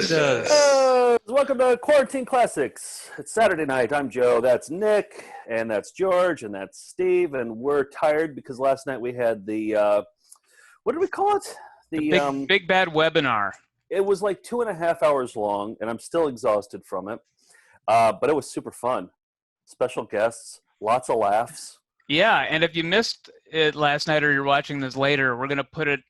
does. Welcome to Quarantine Classics. It's Saturday night. I'm Joe. That's Nick, and that's George, and that's Steve. And we're tired because last night we had the what did we call it? The big bad webinar. It was like 2.5 hours long, and I'm still exhausted from it. But it was super fun. Special guests, lots of laughs. Yeah, and if you missed it last night or you're watching this later, we're going to put it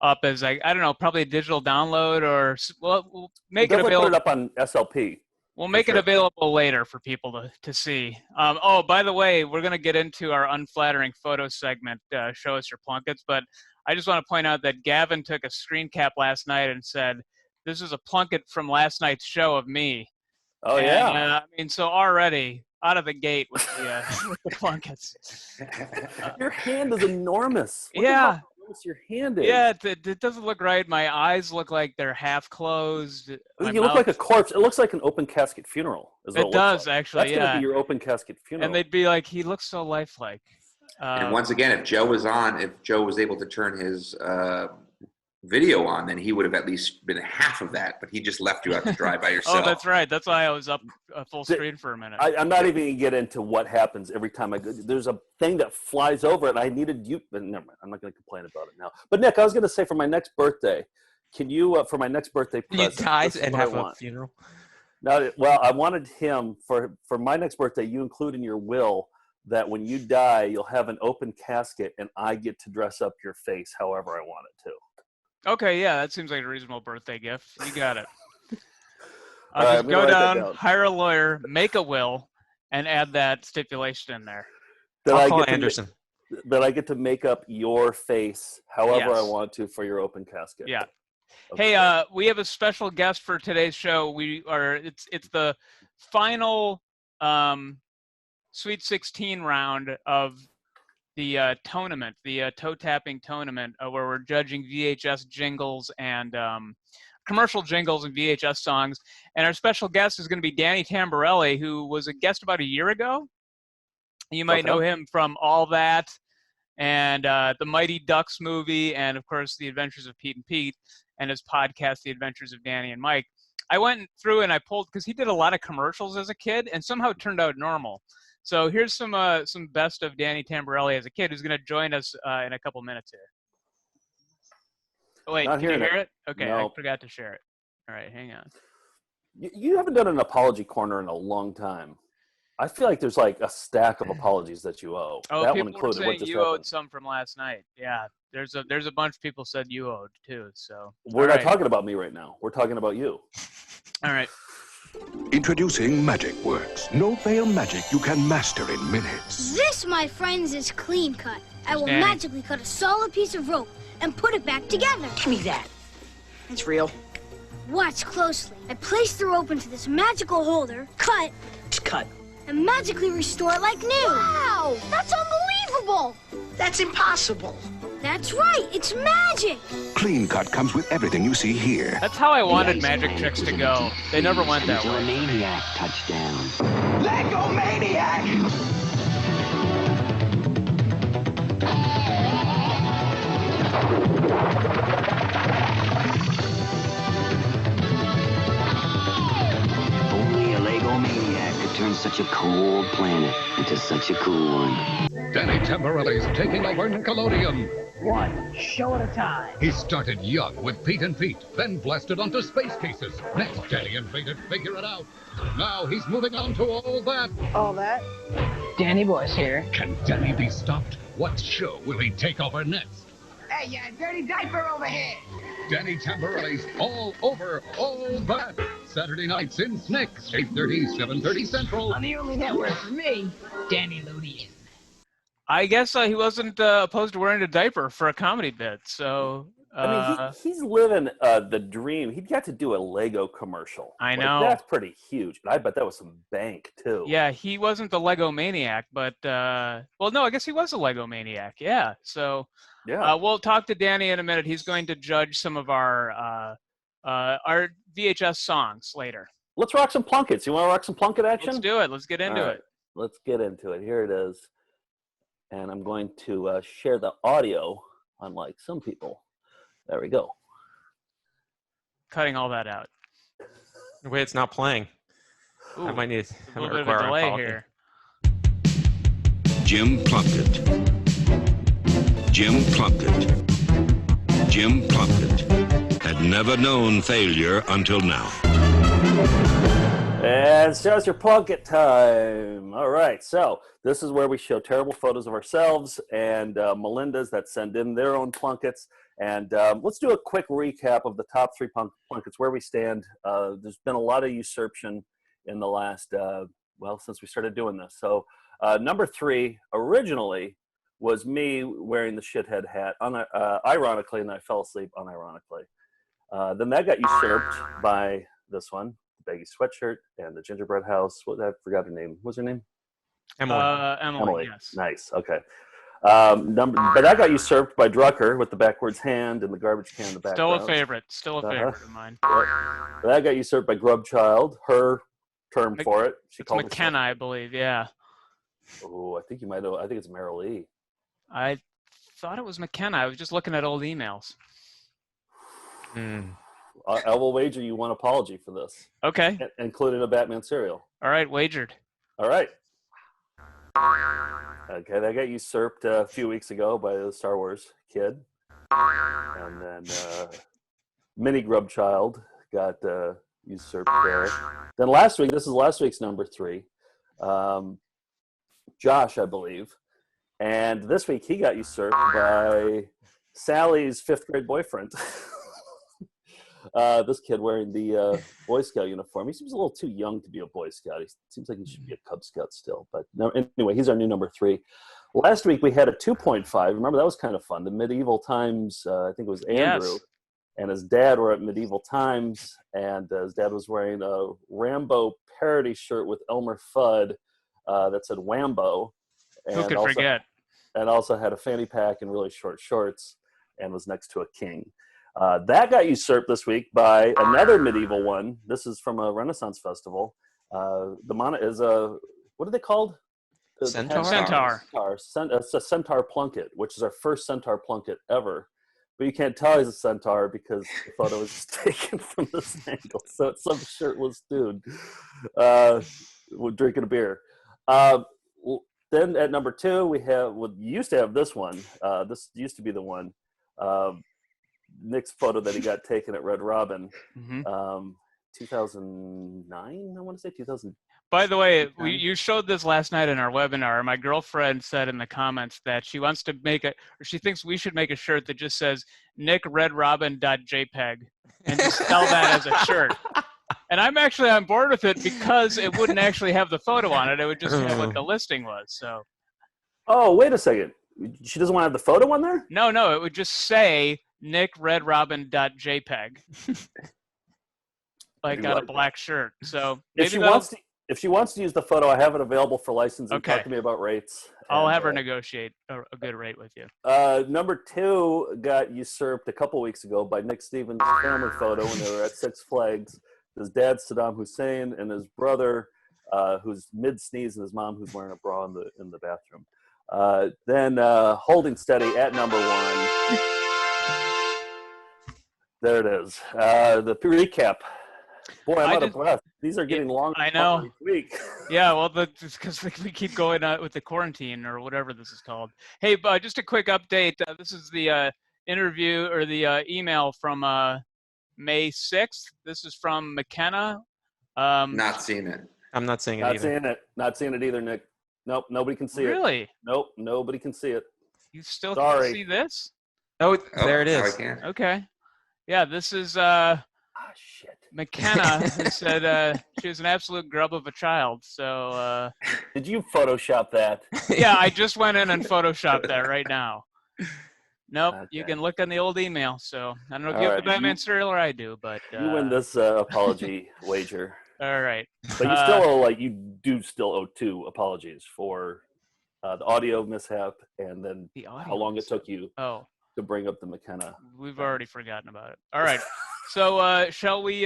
up as, I don't know, probably a digital download, or we'll make it available. Put it up on SLP. We'll make it available later for people to see. Oh, by the way, we're going to get into our unflattering photo segment, Show Us Your Plunkets, but I just want to point out that Gavin took a screen cap last night and said, this is a plunket from last night's show of me. Oh, and, yeah. I mean, so already out of the gate with the, with the plunkets. Your hand is enormous. Look yeah. How enormous your hand is. Yeah, it doesn't look right. My eyes look like they're half closed. You look like a corpse. It looks like an open casket funeral. It does, actually, That's going to be your open casket funeral. And they'd be like, he looks so lifelike. And once again, if Joe was able to turn his video on, then he would have at least been half of that, but he just left you out to dry by yourself. Oh, that's right. That's why I was up full screen for a minute. I'm not even going to get into what happens every time I go. There's a thing that flies over, and I needed you, but never mind. I'm not going to complain about it now. But Nick, I was going to say for my next birthday, can you, for my next birthday present, you die and have a funeral? No, well, I wanted him, for my next birthday, you include in your will that when you die, you'll have an open casket, and I get to dress up your face however I want it to. Okay, yeah, that seems like a reasonable birthday gift. You got it. I'll just go down, hire a lawyer, make a will, and add that stipulation in there. I'll call Anderson. That I get to make up your face however I want to for your open casket. Yeah. Okay. Hey, we have a special guest for today's show. It's the final Sweet 16 round of the tournament, the toe tapping tournament, where we're judging VHS jingles and commercial jingles and VHS songs. And our special guest is going to be Danny Tamberelli, who was a guest about a year ago. You might know him from All That and the Mighty Ducks movie, and of course The Adventures of Pete and Pete, and his podcast, The Adventures of Danny and Mike. I went through and I pulled, because he did a lot of commercials as a kid, and somehow it turned out normal. So here's some best of Danny Tamberelli as a kid, who's going to join us in a couple minutes here. Oh, wait, can you hear it? Okay, no. I forgot to share it. All right, hang on. You haven't done an apology corner in a long time. I feel like there's like a stack of apologies that you owe. Oh, that people one included. were saying you owed some from last night. Yeah, there's a bunch of people said you owed too. So we're not talking about me right now. We're talking about you. All right. Introducing Magic Works. No-fail magic you can master in minutes. This, my friends, is Clean Cut. I will magically cut a solid piece of rope and put it back together. Give me that. It's real. Watch closely. I place the rope into this magical holder, cut, and magically restore it like new. Wow! That's unbelievable! That's impossible. That's right, it's magic! Clean Cut comes with everything you see here. That's how I wanted magic tricks to go. They never went that way. Maniac touchdown. Lego Maniac! Only a Lego Maniac could turn such a cold planet into such a cool one. Danny Tamberelli's taking over Nickelodeon. One show at a time. He started young with Pete and Pete, then blasted onto space cases. Next, Danny invaded Figure It Out. Now he's moving on to All That. All That? Danny Boy's here. Can Danny be stopped? What show will he take over next? Hey, you dirty diaper over here. Danny Tamberelli's All Over All That. Saturday nights in SNCS, 8:30, 7:30 Central. On the only network for me, Danny Ludian. I guess he wasn't opposed to wearing a diaper for a comedy bit, so... I mean, he's living the dream. He got to do a Lego commercial. I know. That's pretty huge. And I bet that was some bank, too. Yeah, he wasn't the Lego Maniac, but... well, no, I guess he was a Lego Maniac, yeah. So we'll talk to Danny in a minute. He's going to judge some of our VHS songs later. Let's rock some plunkets. You want to rock some plunket action? Let's do it. Let's get into it. Let's get into it. Here it is. And I'm going to share the audio, unlike some people. There we go. Cutting all that out. Wait, it's not playing. Ooh, I might need a little bit of a delay here. Jim Plunkett. Jim Plunkett. Jim Plunkett had never known failure until now. And so it's your Plunkett time. All right, so this is where we show terrible photos of ourselves and Melinda's that send in their own Plunketts. And let's do a quick recap of the top 3 Plunketts, where we stand. There's been a lot of usurpation in the last, since we started doing this. So number 3 originally was me wearing the shithead hat, ironically, and I fell asleep unironically. Then that got usurped by this one, the baggy sweatshirt and the gingerbread house. I forgot her name. What's her name? Emily. Emily, yes. Nice, okay. But that got usurped by Drucker with the backwards hand and the garbage can in the background. Still a favorite of mine. Yep. That got usurped by Grubchild, her term for it. It's McKenna, I believe, yeah. Oh, I think you might know. I think it's Meryl E. I thought it was McKenna. I was just looking at old emails. I will wager you one apology for this. Okay. Including a Batman cereal. All right, wagered. All right. Okay, that got usurped a few weeks ago by the Star Wars kid. And then Mini Grubchild got usurped there. Then last week, this is last week's number 3, Josh, I believe. And this week he got usurped by Sally's 5th grade boyfriend. This kid wearing the Boy Scout uniform. He seems a little too young to be a Boy Scout. He seems like he should be a Cub Scout still. But no, anyway, he's our new number 3. Last week we had a 2.5. Remember, that was kind of fun. The Medieval Times, I think it was Andrew, and his dad were at Medieval Times, and his dad was wearing a Rambo parody shirt with Elmer Fudd that said Wambo. And who could forget? And also had a fanny pack and really short shorts and was next to a king. That got usurped this week by another medieval one. This is from a Renaissance festival. The mana is a, what are they called? Centaur. It's a centaur plunket, which is our first centaur plunket ever. But you can't tell he's a centaur because the photo is just taken from this angle. So it's some shirtless dude drinking a beer. Then at number 2, we used to have this one. This used to be the one. Nick's photo that he got taken at Red Robin, 2009, I want to say 2000. By the way, you showed this last night in our webinar. My girlfriend said in the comments that she wants to she thinks we should make a shirt that just says nickredrobin.jpg and just sell that as a shirt. And I'm actually on board with it because it wouldn't actually have the photo on it. It would just have what the listing was. So. Oh, wait a second. She doesn't want to have the photo on there? No. It would just say nickredrobin.jpg. Like on a black shirt. So if she wants to use the photo, I have it available for licensing. Okay. Talk to me about rates. I'll have her negotiate a good rate with you. Number 2 got usurped a couple weeks ago by Nick Stevens' family photo when they were at Six Flags. His dad, Saddam Hussein, and his brother, who's mid-sneeze, and his mom, who's wearing a bra in the bathroom. Then holding steady at number 1. There it is. The recap. Boy, I'm out of breath. These are getting longer. I know. Each week. Yeah, well, it's because we keep going with the quarantine or whatever this is called. Hey, just a quick update. This is the interview or the email from May 6th. This is from McKenna. Not seeing it. I'm not seeing it either. Not seeing it either, Nick. Nope, nobody can see it. Really? Nope, nobody can see it. You still can't see this? Oh, there it is. Okay. Yeah, this is shit. McKenna, who said she was an absolute grub of a child. So did you Photoshop that? Yeah, I just went in and Photoshopped that right now. Nope, okay. You can look on the old email. So I don't know if you have the Batman cereal or I do, but you win this apology wager. All right. But you still owe, you still owe 2 apologies for the audio mishap and then how long it took you to bring up the McKenna. We've already forgotten about it. All right. So shall we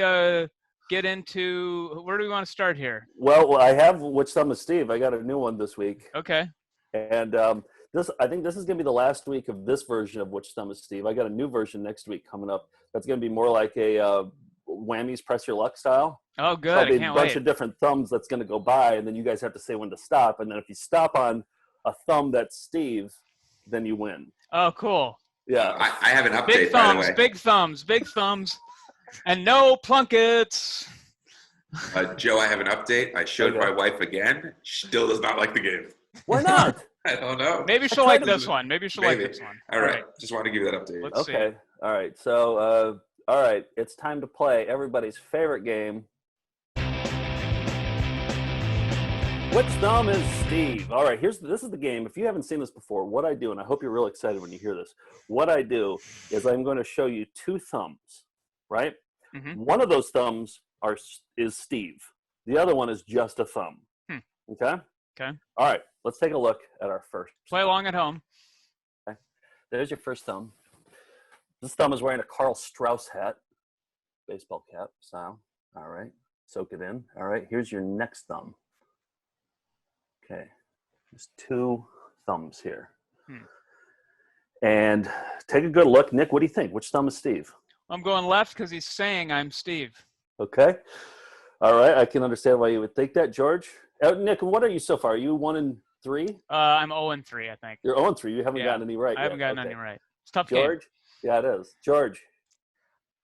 get into, where do we want to start here? Well, I have Which Thumb is Steve. I got a new one this week. Okay. And I think this is going to be the last week of this version of Which Thumb is Steve. I got a new version next week coming up. That's going to be more like a whammies, press your luck style. Oh, good. So I can't bunch wait. of different thumbs that's going to go by, and then you guys have to say when to stop. And then if you stop on a thumb that's Steve, then you win. Oh, cool. Yeah. I have an update, by the way. Big thumbs, and no plunkets. Joe, I have an update. I showed my wife again. She still does not like the game. Why not? I don't know. Maybe she'll like this one. Maybe she'll like this one. All right. Just want to give you that update. Let's see. All right. So, all right. It's time to play everybody's favorite game. Which thumb is Steve? All right. This is the game. If you haven't seen this before, what I do, and I hope you're real excited when you hear this, what I do is I'm going to show you two thumbs, right? Mm-hmm. One of those thumbs is Steve. The other one is just a thumb. Okay? Okay. All right. Let's take a look at our first. Play along at home. Okay. There's your first thumb. This thumb is wearing a Carl Strauss hat. Baseball cap style. All right. Soak it in. All right. Here's your next thumb. Okay. There's two thumbs here. And take a good look. Nick, what do you think? Which thumb is Steve? I'm going left because he's saying I'm Steve. Okay. All right. I can understand why you would think that, George. Nick, what are you so far? Are you 1 and 3? I'm 0-3, I think. You're 0 and 3. You haven't gotten any right. I haven't gotten any right. It's a tough George? game. Yeah, it is. George?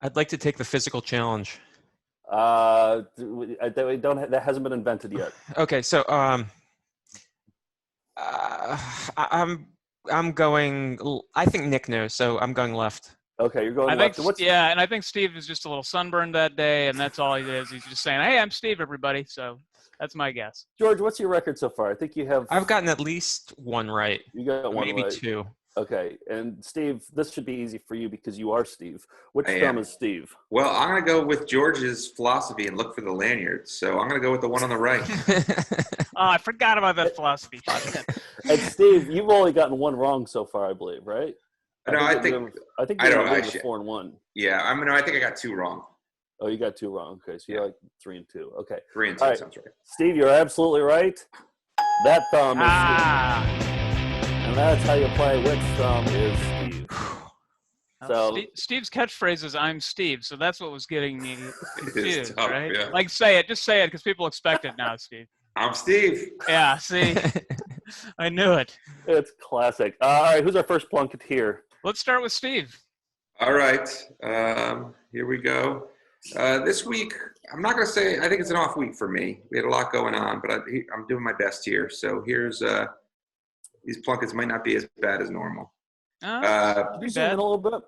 I'd like to take the physical challenge. That hasn't been invented yet. Okay, so I'm going. I think Nick knows, so I'm going left. Okay, you're going left. And I think Steve is just a little sunburned that day, and that's all he is. He's just saying, "Hey, I'm Steve, everybody." So that's my guess. George, what's your record so far? I think you have. I've gotten at least one right. You got one maybe right. two. Okay, and Steve, this should be easy for you because you are Steve. Which thumb is Steve? Well, I'm going to go with George's philosophy and look for the lanyard. So I'm going to go with the one on the right. Oh, I forgot about that philosophy. And Steve, you've only gotten one wrong so far, I believe, right? I think you're 4 and 1. Yeah, I think I got 2 wrong. Oh, you got 2 wrong. Okay, so you're like 3 and 2. Okay, 3 and 2 sounds right. Steve, you're absolutely right. That thumb is Steve. And that's how you play which thumb is Steve. So Steve's catchphrase is "I'm Steve," so that's what was getting me confused, tough, right? yeah. Like, say it, just say it, because people expect it now, Steve. I'm Steve. Yeah, see, I knew it. It's classic. All right, who's our first plunket here? Let's start with Steve. All right, here we go. This week, I'm not going to say. I think it's an off week for me. We had a lot going on, but I'm doing my best here. So here's. These plunkets might not be as bad as normal. You zoom in a little bit?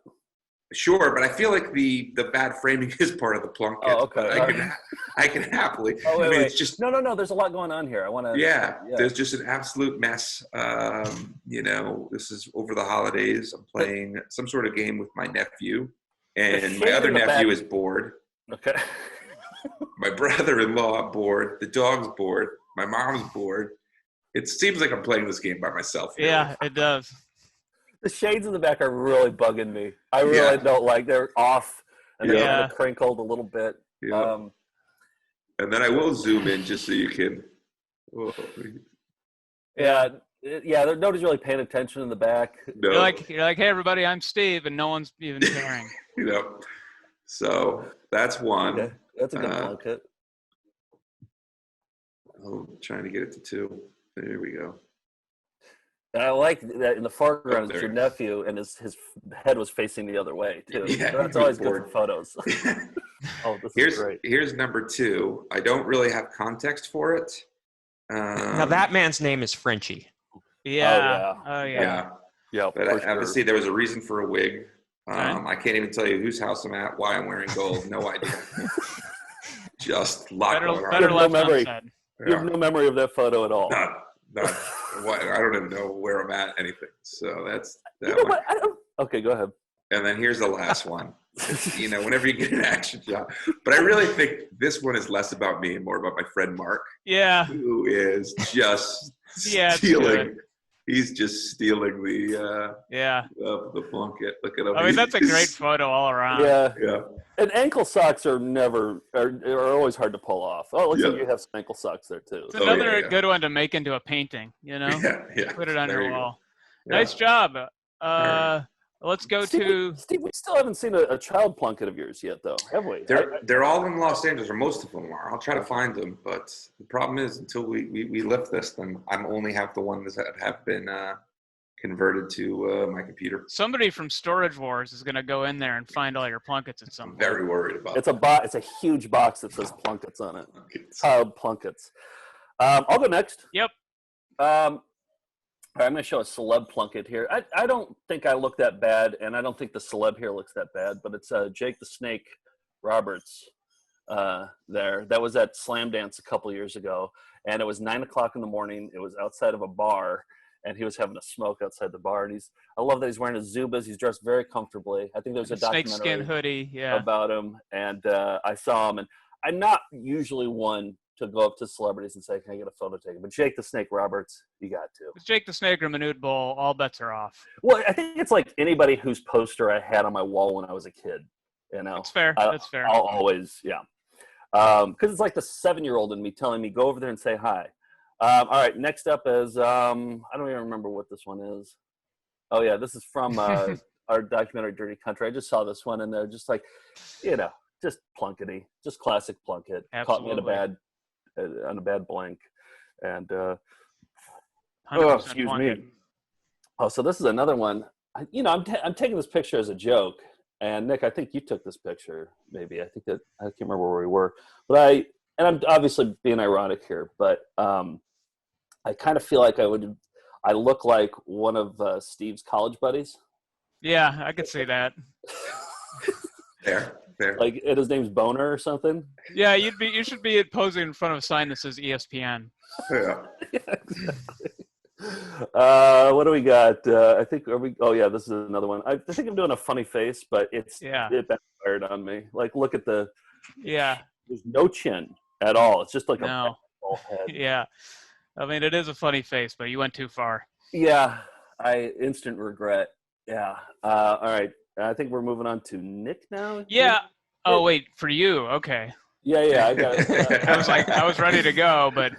Sure, but I feel like the bad framing is part of the plunket. Oh, okay. I can happily. Oh, wait, it's just no. There's a lot going on here. I want to. Yeah, there's just an absolute mess. This is over the holidays. I'm playing some sort of game with my nephew, and my other nephew is bored. Okay. My brother-in-law bored. The dog's bored. My mom's bored. It seems like I'm playing this game by myself. Yeah, it does. The shades in the back are really bugging me. I really don't like. They're off, and they're kind of crinkled a little bit. Yeah. And then I will zoom in just so you can. Oh. Yeah. Nobody's really paying attention in the back. No. You're like, hey everybody, I'm Steve, and no one's even caring. So that's one. Okay. That's a good plunket. I'm trying to get it to 2. There we go. And I like that in the foreground is your nephew, and his head was facing the other way, too. Yeah, so that's always good for photos. Oh, this is great. Here's number 2. I don't really have context for it. Now, that man's name is Frenchie. Yeah. Oh, yeah. Yeah, but obviously there was a reason for a wig. I can't even tell you whose house I'm at, why I'm wearing gold. No idea. Just lot going on. Better left memory. unsaid. You have no memory of that photo at all. Not I don't even know where I'm at, anything. So that's that you know one. What? Okay, go ahead. And then here's the last one. Whenever you get an action shot. But I really think this one is less about me and more about my friend Mark. Yeah. Who is just stealing. He's just stealing the plunket. Look at him. I mean, that's a great photo all around. Yeah. And ankle socks are always hard to pull off. Oh, it looks like you have some ankle socks there too. It's another good one to make into a painting. Yeah. Put it on your wall. Yeah. Nice job. let's go Steve, to Steve. We still haven't seen a child Plunkett of yours yet, though, have we? They're all in Los Angeles, or most of them are. I'll try to find them, but the problem is until we lift this, then I'm only have the ones that have been converted to my computer. somebody from Storage Wars is going to go in there and find all your Plunketts at some I'm point. very worried about It's that. it's a huge box that says Plunketts on it. Child Plunketts. I'll go next. Yep. I'm going to show a celeb Plunkett here. I don't think I look that bad, and I don't think the celeb here looks that bad, but it's Jake the Snake Roberts there. That was at Slam Dance a couple years ago, and it was 9 o'clock in the morning. It was outside of a bar, and he was having a smoke outside the bar. And I love that he's wearing his Zubas. He's dressed very comfortably. I think there was a Snake documentary skin hoodie, yeah. about him, and I saw him. And I'm not usually one to go up to celebrities and say, "Can I get a photo taken?" But Jake the Snake Roberts, you got to. It's Jake the Snake or Manute Bull, all bets are off. Well, I think it's like anybody whose poster I had on my wall when I was a kid. You know, That's fair. That's fair. I'll always, yeah. Because it's like the 7-year-old in me telling me, go over there and say hi. All right, next up is, I don't even remember what this one is. Oh, yeah, this is from our documentary, Dirty Country. I just saw this one, and they're just like, you know, just Plunketty, just classic Plunkett. Caught me on a bad blank. And, excuse Plunkett. me. Oh, so this is another one. I'm taking this picture as a joke. And Nick, I think you took this picture, maybe. I can't remember where we were. But I'm obviously being ironic here, but I kind of feel like I look like one of Steve's college buddies. Yeah, I could see that. Fair. Like his name's Boner or something. Yeah, you should be posing in front of a sign that says ESPN. Yeah. Yeah, exactly. What do we got? I think this is another one. I think I'm doing a funny face, but it backfired on me. Like, look at there's no chin at all. It's just like a bald head. Yeah, I mean it is a funny face, but you went too far. Yeah, instant regret. Yeah. All right. I think we're moving on to Nick now. Yeah. Oh wait, for you? Okay. Yeah. I got it. I was ready to go, but.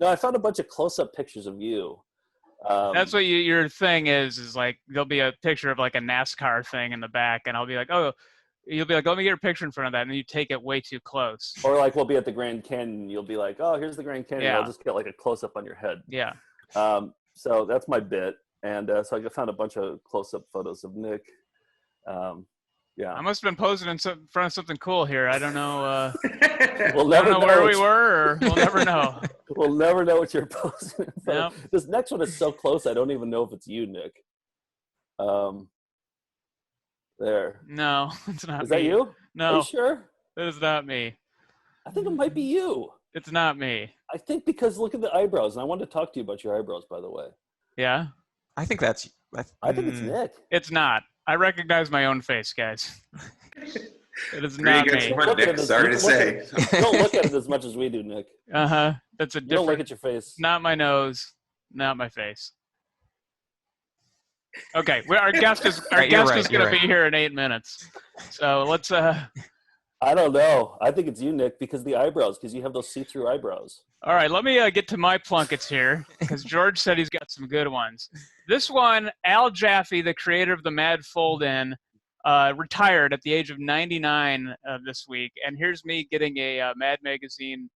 No, I found a bunch of close-up pictures of you. That's what your thing is like there'll be a picture of like a NASCAR thing in the back, and I'll be like, oh, you'll be like, let me get a picture in front of that, and then you take it way too close. Or like we'll be at the Grand Canyon, you'll be like, oh, here's the Grand Canyon. Yeah. I'll just get like a close-up on your head. Yeah. So that's my bit, and so I found a bunch of close-up photos of Nick. Yeah. I must have been posing in front of something cool here. I don't know. We'll never know where we were, or we'll never know. We'll never know what you're posing. Yep. This next one is so close, I don't even know if it's you, Nick. There. No, it's not. Is that you? No. Are you sure? It is not me. I think it might be you. It's not me. I think because look at the eyebrows, and I wanted to talk to you about your eyebrows, by the way. Yeah. I think that's. I think it's Nick. It's not. I recognize my own face, guys. It is not me. Sorry to say. Don't look at it as much as we do, Nick. That's a different. Don't look at your face. Not my nose. Not my face. Okay, our guest is going to be here in 8 minutes. So let's. I don't know. I think it's you, Nick, because the eyebrows, because you have those see-through eyebrows. All right, let me get to my Plunketts here, because George said he's got some good ones. This one, Al Jaffe, the creator of the Mad Fold-In, retired at the age of 99 this week, and here's me getting a Mad Magazine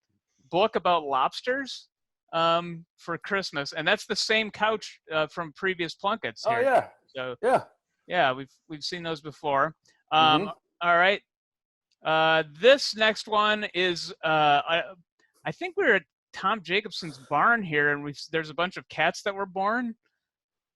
book about lobsters for Christmas, and that's the same couch from previous Plunketts here. Oh yeah. So yeah, we've seen those before. All right. This next one is I think we're at Tom Jacobson's barn here, and there's a bunch of cats that were born,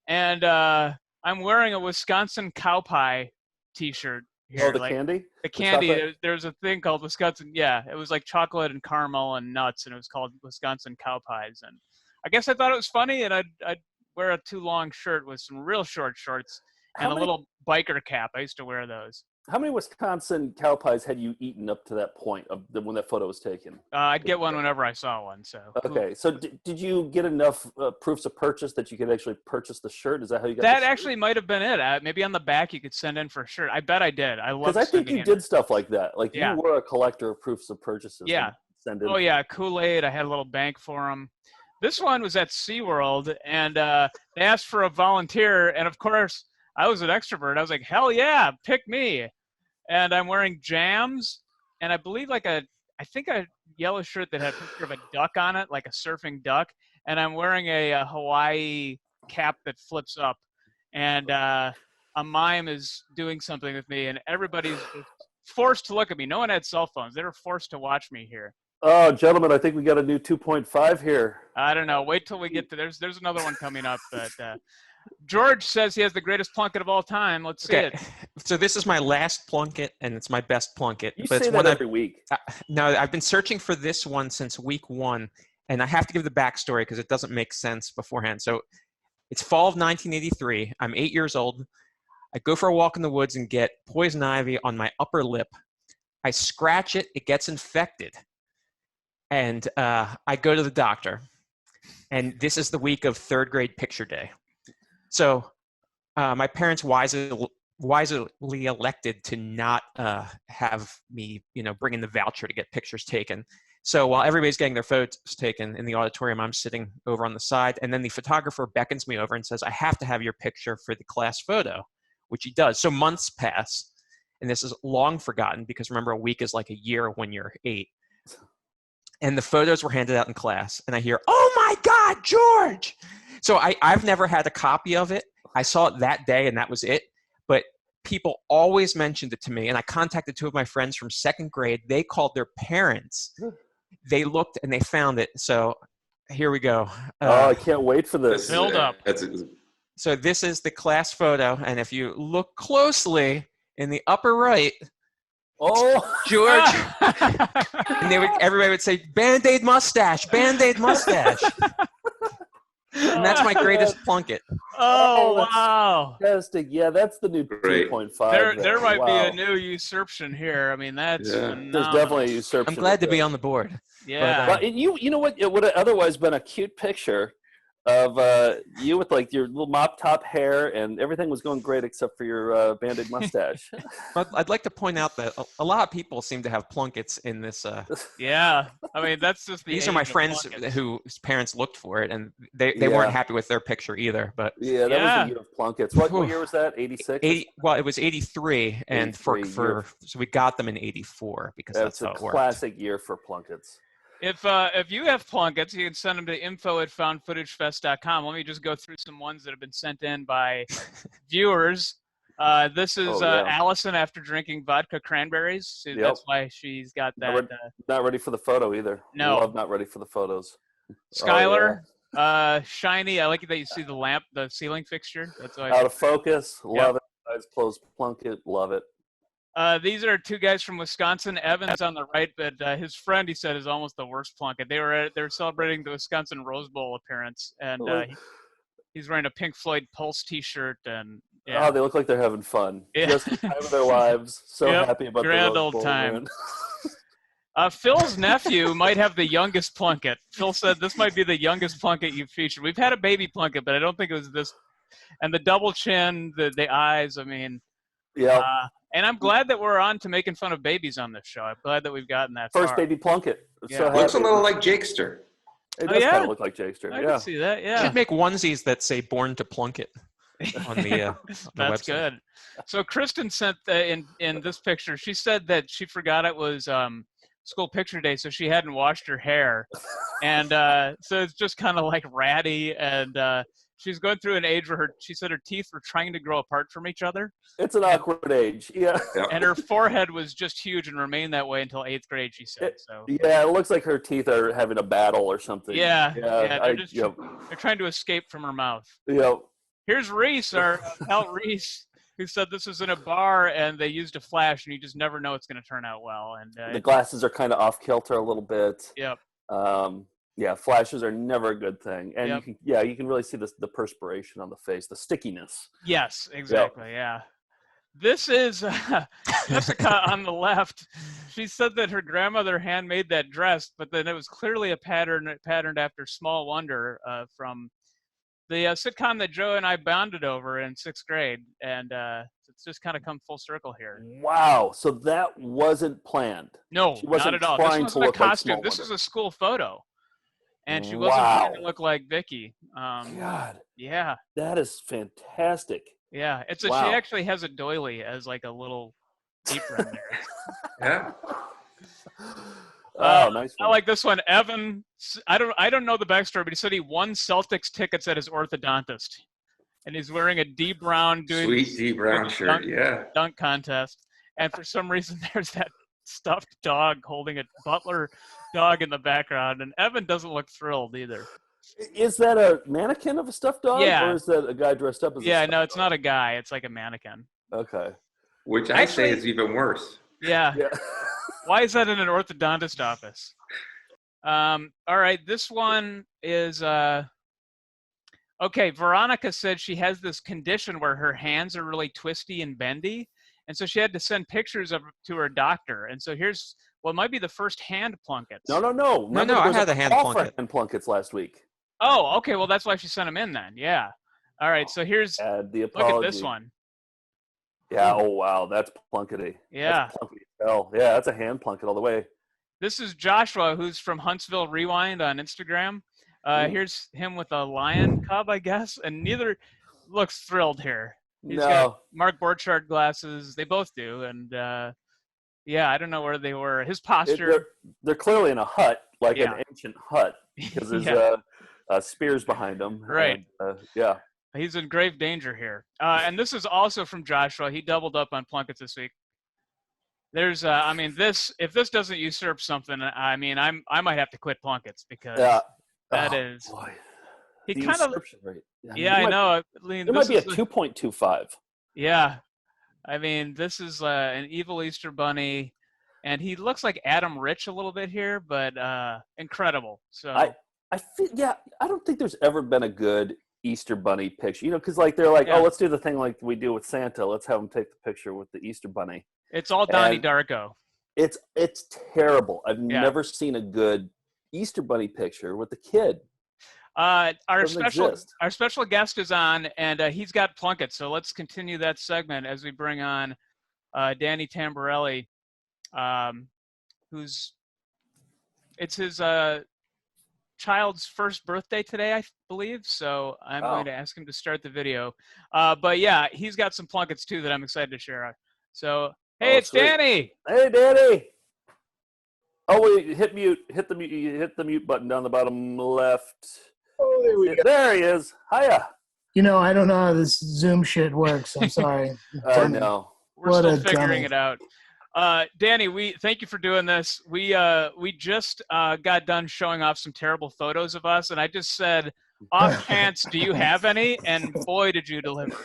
and I'm wearing a Wisconsin cow pie T-shirt here. Oh, the candy? The candy. There's a thing called Wisconsin. Yeah, it was like chocolate and caramel and nuts, and it was called Wisconsin cow pies. And I guess I thought it was funny, and I'd wear a too long shirt with some real short shorts and a little biker cap. I used to wear those. How many Wisconsin cow pies had you eaten up to that point of when that photo was taken? I'd get one whenever I saw one. So okay. So did you get enough proofs of purchase that you could actually purchase the shirt? Is that how you got that? Actually, might have been it. Maybe on the back you could send in for a shirt. I bet I did. Because I think you did stuff like that. Like you were a collector of proofs of purchases. Yeah. Send in. Oh yeah, Kool-Aid. I had a little bank for them. This one was at SeaWorld, and they asked for a volunteer, and of course, I was an extrovert. I was like, hell yeah, pick me. And I'm wearing jams, and I believe I think a yellow shirt that had a picture of a duck on it, like a surfing duck, and I'm wearing a Hawaii cap that flips up, and a mime is doing something with me, and everybody's just forced to look at me. No one had cell phones. They were forced to watch me here. Oh, gentlemen, I think we got a new 2.5 here. I don't know. Wait till we get to there's another one coming up. But George says he has the greatest plunket of all time. Let's see it. So this is my last plunket, and it's my best plunket. You but say it's that one every week. No, I've been searching for this one since week 1, and I have to give the backstory because it doesn't make sense beforehand. So it's fall of 1983. I'm 8 years old. I go for a walk in the woods and get poison ivy on my upper lip. I scratch it. It gets infected. And I go to the doctor, and this is the week of 3rd grade picture day. So my parents wisely elected to not have me, bring in the voucher to get pictures taken. So while everybody's getting their photos taken in the auditorium, I'm sitting over on the side, and then the photographer beckons me over and says, I have to have your picture for the class photo, which he does. So months pass, and this is long forgotten because remember, a week is like a year when you're 8. And the photos were handed out in class, and I hear, oh my God, George! So I've never had a copy of it. I saw it that day, and that was it. But people always mentioned it to me, and I contacted 2 of my friends from 2nd grade. They called their parents. They looked, and they found it. So here we go. I can't wait for this. Build up. So this is the class photo, and if you look closely in the upper right, George, and everybody would say, Band-Aid mustache, Band-Aid mustache. And that's my greatest plunket. Oh, wow. Fantastic. Yeah, that's the new 2.5. There might be a new usurpation here. I mean, that's There's definitely a usurpation. I'm glad to be on the board. Yeah. But you know what? It would have otherwise been a cute picture of you with like your little mop top hair, and everything was going great except for your Band-Aid mustache. But I'd like to point out that a lot of people seem to have plunkets in this. Yeah, I mean that's just these are my friends whose parents looked for it, and they weren't happy with their picture either. But that was the year of plunkets. What year was that? 86. Well, it was 83, and so we got them in 84 because that's how it worked. Classic year for plunkets. If you have plunkets, you can send them to info@foundfootagefest.com. Let me just go through some ones that have been sent in by viewers. This is Allison after drinking vodka cranberries. So that's why she's got that. Not ready for the photo either. No. Love not ready for the photos. Skylar, shiny. I like it that you see the lamp, the ceiling fixture. That's why out of focus. Love it. Eyes closed plunket. Love it. These are 2 guys from Wisconsin. Evan's on the right, but his friend, he said, is almost the worst plunket. They were celebrating the Wisconsin Rose Bowl appearance, and he's wearing a Pink Floyd Pulse T-shirt. And oh, they look like they're having fun. Just the time of their lives. So happy about grand the old time. Phil's nephew might have the youngest plunket. Phil said this might be the youngest plunket you've featured. We've had a baby plunket, but I don't think it was this. And the double chin, the eyes. I mean, and I'm glad that we're on to making fun of babies on this show. I'm glad that we've gotten that first far. baby plunket. So looks a little like Jakester. It does kind of look like Jakester. I can see that. Yeah. You should make onesies that say "Born to Plunket" on the That's website. good. So Kristen sent in this picture. She said that she forgot it was school picture day, so she hadn't washed her hair, and so it's just kind of like ratty, and she's going through an age where she said her teeth were trying to grow apart from each other. It's an awkward age, And her forehead was just huge and remained that way until 8th grade, she said. It looks like her teeth are having a battle or something. They're trying to escape from her mouth. Here's Reese, our pal Reese, who said this was in a bar and they used a flash, and you just never know it's going to turn out well. And the glasses are kind of off kilter a little bit. Flashes are never a good thing, and you can really see the perspiration on the face, the stickiness. Yes, exactly. This is Jessica on the left. She said that her grandmother handmade that dress, but then it was clearly a patterned after Small Wonder from the sitcom that Joe and I bonded over in 6th grade, and it's just kind of come full circle here. Wow! So that wasn't planned. No, not at all. This wasn't a costume. This is a school photo. and she wasn't trying to look like Vicky. God. Yeah. That is fantastic. Yeah. She actually has a doily as like a little apron there. Yeah. Nice one. I like this one. Evan, I don't know the backstory, but he said he won Celtics tickets at his orthodontist. And he's wearing a D Brown Sweet D Brown shirt, dunk contest. And for some reason there's that stuffed dog holding a butler dog in the background, and Evan doesn't look thrilled either. Is that a mannequin of a stuffed dog? Yeah. Or is that a guy dressed up as a stuffed dog? It's not a guy. It's like a mannequin. Okay. Which I say is even worse. Yeah. Why is that in an orthodontist office? All right, this one is okay. Veronica said she has this condition where her hands are really twisty and bendy, and so she had to send pictures of to her doctor. And so here's what might be the first hand plunkets. No. I had the hand plunket. Hand plunkets last week. Oh, okay. Well, that's why she sent them in then. Yeah. All right. So here's look at this one. Yeah. Oh wow, that's plunkety. Yeah. That's plunkety. Oh yeah, that's a hand plunket all the way. This is Joshua, who's from Huntsville Rewind on Instagram. Here's him with a lion cub, I guess, and neither looks thrilled here. He's got Mark Borchardt glasses. They both do, and I don't know where they were. His posture. They're clearly in a hut, like an ancient hut, because there's spears behind them. Right. And, He's in grave danger here. And this is also from Joshua. He doubled up on plunkets this week. There's, if this doesn't usurp something, I might have to quit plunkets because that is. Boy. He the kind of. Rate. I know. There might be a 2.25. Yeah, this is an evil Easter bunny, and he looks like Adam Rich a little bit here, but incredible. So I feel I don't think there's ever been a good Easter bunny picture, because like they're like, oh, let's do the thing like we do with Santa. Let's have him take the picture with the Easter bunny. It's all Donnie Darko. It's terrible. I've never seen a good Easter bunny picture with the kid. Our special guest is on, and he's got plunkets. So let's continue that segment as we bring on Danny Tamberelli, it's his child's first birthday today, I believe. So I'm going to ask him to start the video. But yeah, he's got some plunkets too that I'm excited to share. So hey, it's sweet. Danny. Hey, Danny. Oh, wait, hit mute. Hit the mute. You hit the mute button down the bottom left. Oh, there we go. There he is. Hiya. I don't know how this Zoom shit works. I'm sorry. I know. We're still figuring it out. Danny, we thank you for doing this. We just got done showing off some terrible photos of us, and I just said, off chance, do you have any? And boy, did you deliver.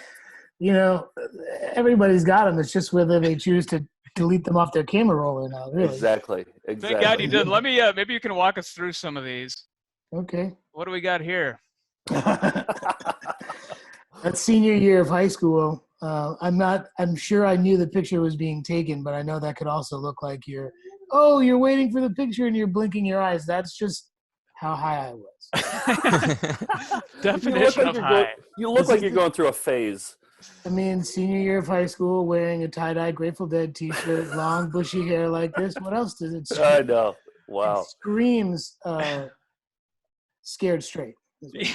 Everybody's got them. It's just whether they choose to delete them off their camera roll or not. Really. Exactly. Thank God you did. Let me. Maybe you can walk us through some of these. Okay. What do we got here? That's senior year of high school. I'm sure I knew the picture was being taken, but I know that could also look like you're waiting for the picture and you're blinking your eyes. That's just how high I was. Definition of high. You look like you're going through a phase. Senior year of high school, wearing a tie-dye Grateful Dead t-shirt, long bushy hair like this. What else does it scream? I know. Wow. It screams scared straight.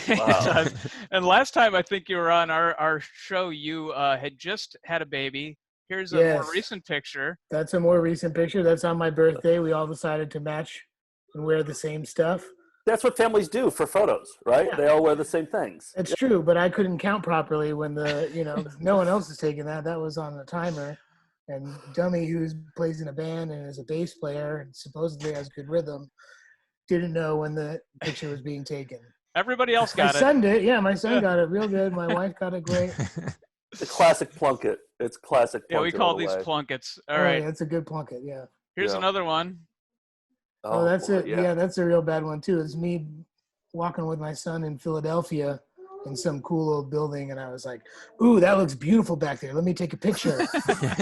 Wow. And last time I think you were on our show, you had just had a baby. Here's a more recent picture. That's a more recent picture. That's on my birthday. We all decided to match and wear the same stuff. That's what families do for photos, right? Yeah. They all wear the same things. It's true, but I couldn't count properly when no one else is taking that. That was on the timer. And Dummy, who plays in a band and is a bass player and supposedly has good rhythm, didn't know when the picture was being taken. Everybody else got it. My son did. Yeah, my son got it real good. My wife got it great. It's a classic plunket. It's classic plunket. Yeah, we call these plunkets. All right. Yeah, it's a good plunket, yeah. Here's another one. Oh, that's it. Yeah, that's a real bad one, too. It's me walking with my son in Philadelphia in some cool old building, and I was like, ooh, that looks beautiful back there. Let me take a picture.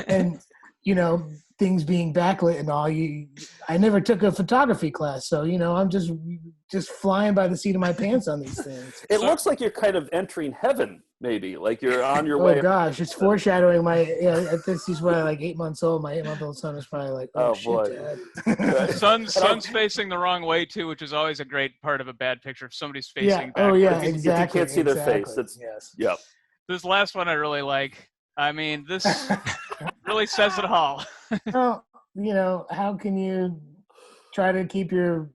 And you know, things being backlit and all. I never took a photography class, so you know, I'm just flying by the seat of my pants on these things. It looks like you're kind of entering heaven, maybe, like you're on your way. Oh gosh, it's foreshadowing my. Yeah, this is probably like 8 months old. My 8-month-old son is probably like, "Oh, shit, boy. Dad." Sun's facing the wrong way too, which is always a great part of a bad picture. If somebody's facing back. Oh yeah, if you exactly. can't see their face, yes. Yep. This last one I really like. I mean, this really says it all. Well, you know, how can you try to keep your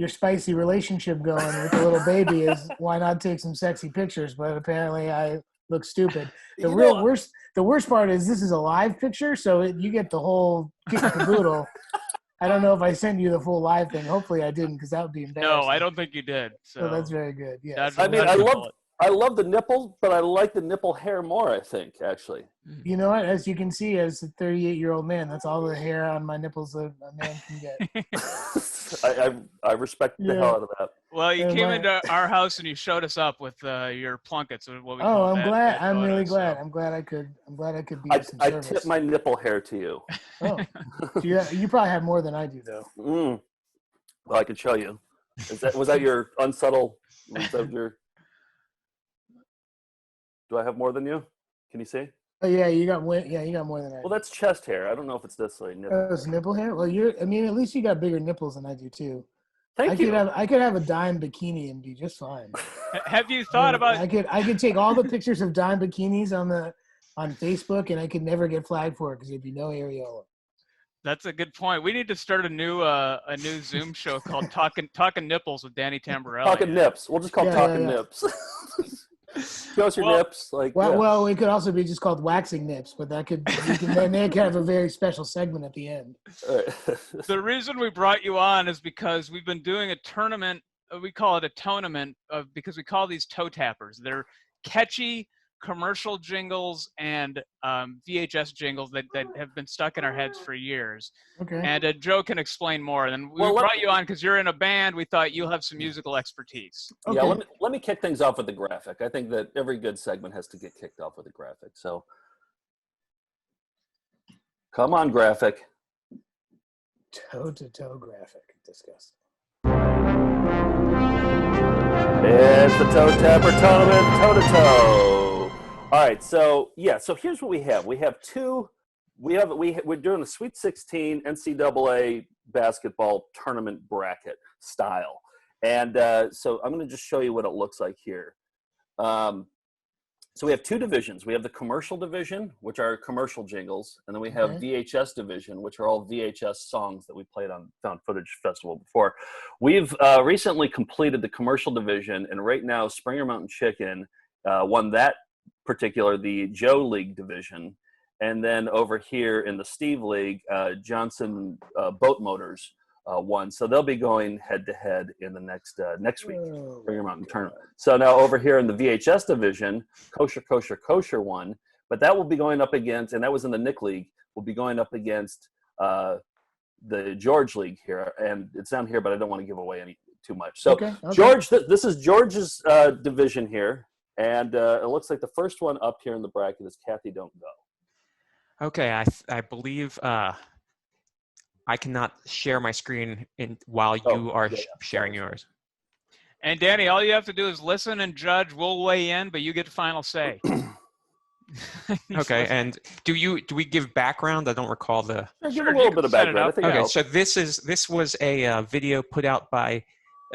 spicy relationship going with the little baby? Is why not take some sexy pictures? But apparently, I look stupid. The worst part is this is a live picture, so you get the whole kit and caboodle. I don't know if I sent you the full live thing. Hopefully, I didn't, because that would be embarrassing. No, I don't think you did. So that's very good. Yeah. That's, I mean, I love the nipple, but I like the nipple hair more, I think, actually. You know what? As you can see, as a 38-year-old man, that's all the hair on my nipples that a man can get. I respect the hell out of that. Well, you came into our house and you showed us up with your plunkets. What we Oh, call I'm glad. I'm really glad. So. I'm glad I could be of some I service. tip my nipple hair to you. Oh, you probably have more than I do, though. Well, I can show you. Was that your unsubtle? Was that your? Do I have more than you? Can you see? Oh yeah, you got more than I do. Well, that's chest hair. I don't know if it's this way. Oh, it's nipple hair. Well, at least you got bigger nipples than I do too. Thank you. I could have a dime bikini and be just fine. Have you thought about? I could take all the pictures of dime bikinis on Facebook, and I could never get flagged for it because there'd be no areola. That's a good point. We need to start a new Zoom show called Talking Nipples with Danny Tamberelli. Talking Nips. We'll just call it Talking Nips. Show us your nips. Well, it could also be just called Waxing Nips, but then they could have a very special segment at the end. The reason we brought you on is because we've been doing a tournament. We call it a tournament because we call these toe tappers. They're catchy commercial jingles and VHS jingles that have been stuck in our heads for years. Okay. And Joe can explain more. And we brought you on because you're in a band. We thought you'll have some musical expertise. Okay. Yeah, let me kick things off with the graphic. I think that every good segment has to get kicked off with a graphic. So, come on, graphic. Toe-to-toe graphic. Disgusting. It's the Toe Tapper Tournament, toe-to-toe. All right, so here's what we have. We have we're doing a Sweet 16 NCAA basketball tournament bracket style, and so I'm going to just show you what it looks like here. So we have two divisions. We have the commercial division, which are commercial jingles, and then we have VHS division, which are all VHS songs that we played on Found Footage Festival before. We've recently completed the commercial division, and right now Springer Mountain Chicken won that particular, the Joe League division. And then over here in the Steve League, Johnson Boat Motors won. So they'll be going head-to-head in the next week, Springer Mountain Tournament. So now over here in the VHS division, Kosher won. But that will be going up against, and that was in the Nick League, will be going up against the George League here. And it's down here, but I don't want to give away too much. So George, this is George's division here. And it looks like the first one up here in the bracket is Kathy Don't Go. Okay, I believe I cannot share my screen while you are sharing yours. And Danny, all you have to do is listen and judge. We'll weigh in, but you get the final say. Okay, and do we give background? I don't recall the. Give a little bit of background. I think okay, so this was a video put out by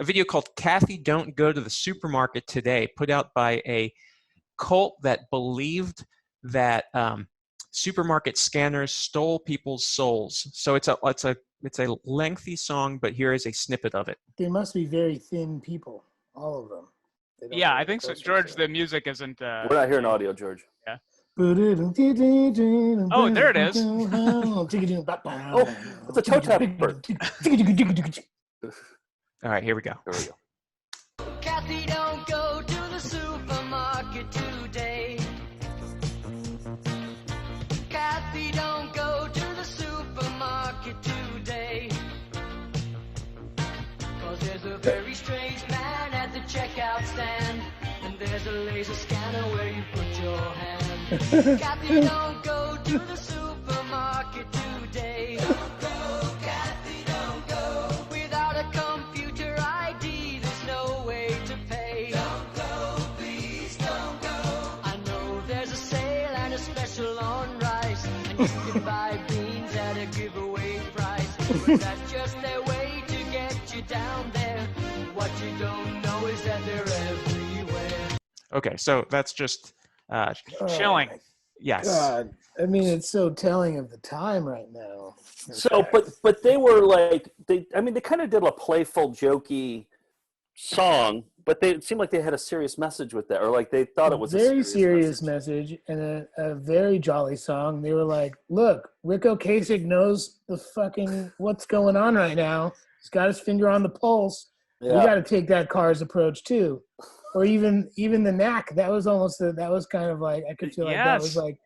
a video called "Kathy Don't Go to the Supermarket Today," put out by a cult that believed that supermarket scanners stole people's souls. So it's a lengthy song, but here is a snippet of it. They must be very thin people, all of them. Yeah, I think so. George, the music isn't. We're not hearing audio, George. Yeah. Oh, there it is. Oh, it's a toe tapper. All right, here we go. Kathy, don't go to the supermarket today. Kathy, don't go to the supermarket today. 'Cause there's a very strange man at the checkout stand, and there's a laser scanner where you put your hand. Kathy, don't go to the supermarket but that's just their way to get you down there. What you don't know is that they're everywhere. Okay, so that's just Chilling. yes. God, I mean, it's so telling of the time right now. So, but they were like they kind of did a playful, jokey song, but it seemed like they had a serious message with that, or like they thought it was very a serious message and a very jolly song. They were like, "Look, Rick Ocasek knows the fucking what's going on right now. He's got his finger on the pulse. Yeah. We got to take that Cars approach too." Or even the Knack. That was almost that was kind of like I could feel like that was like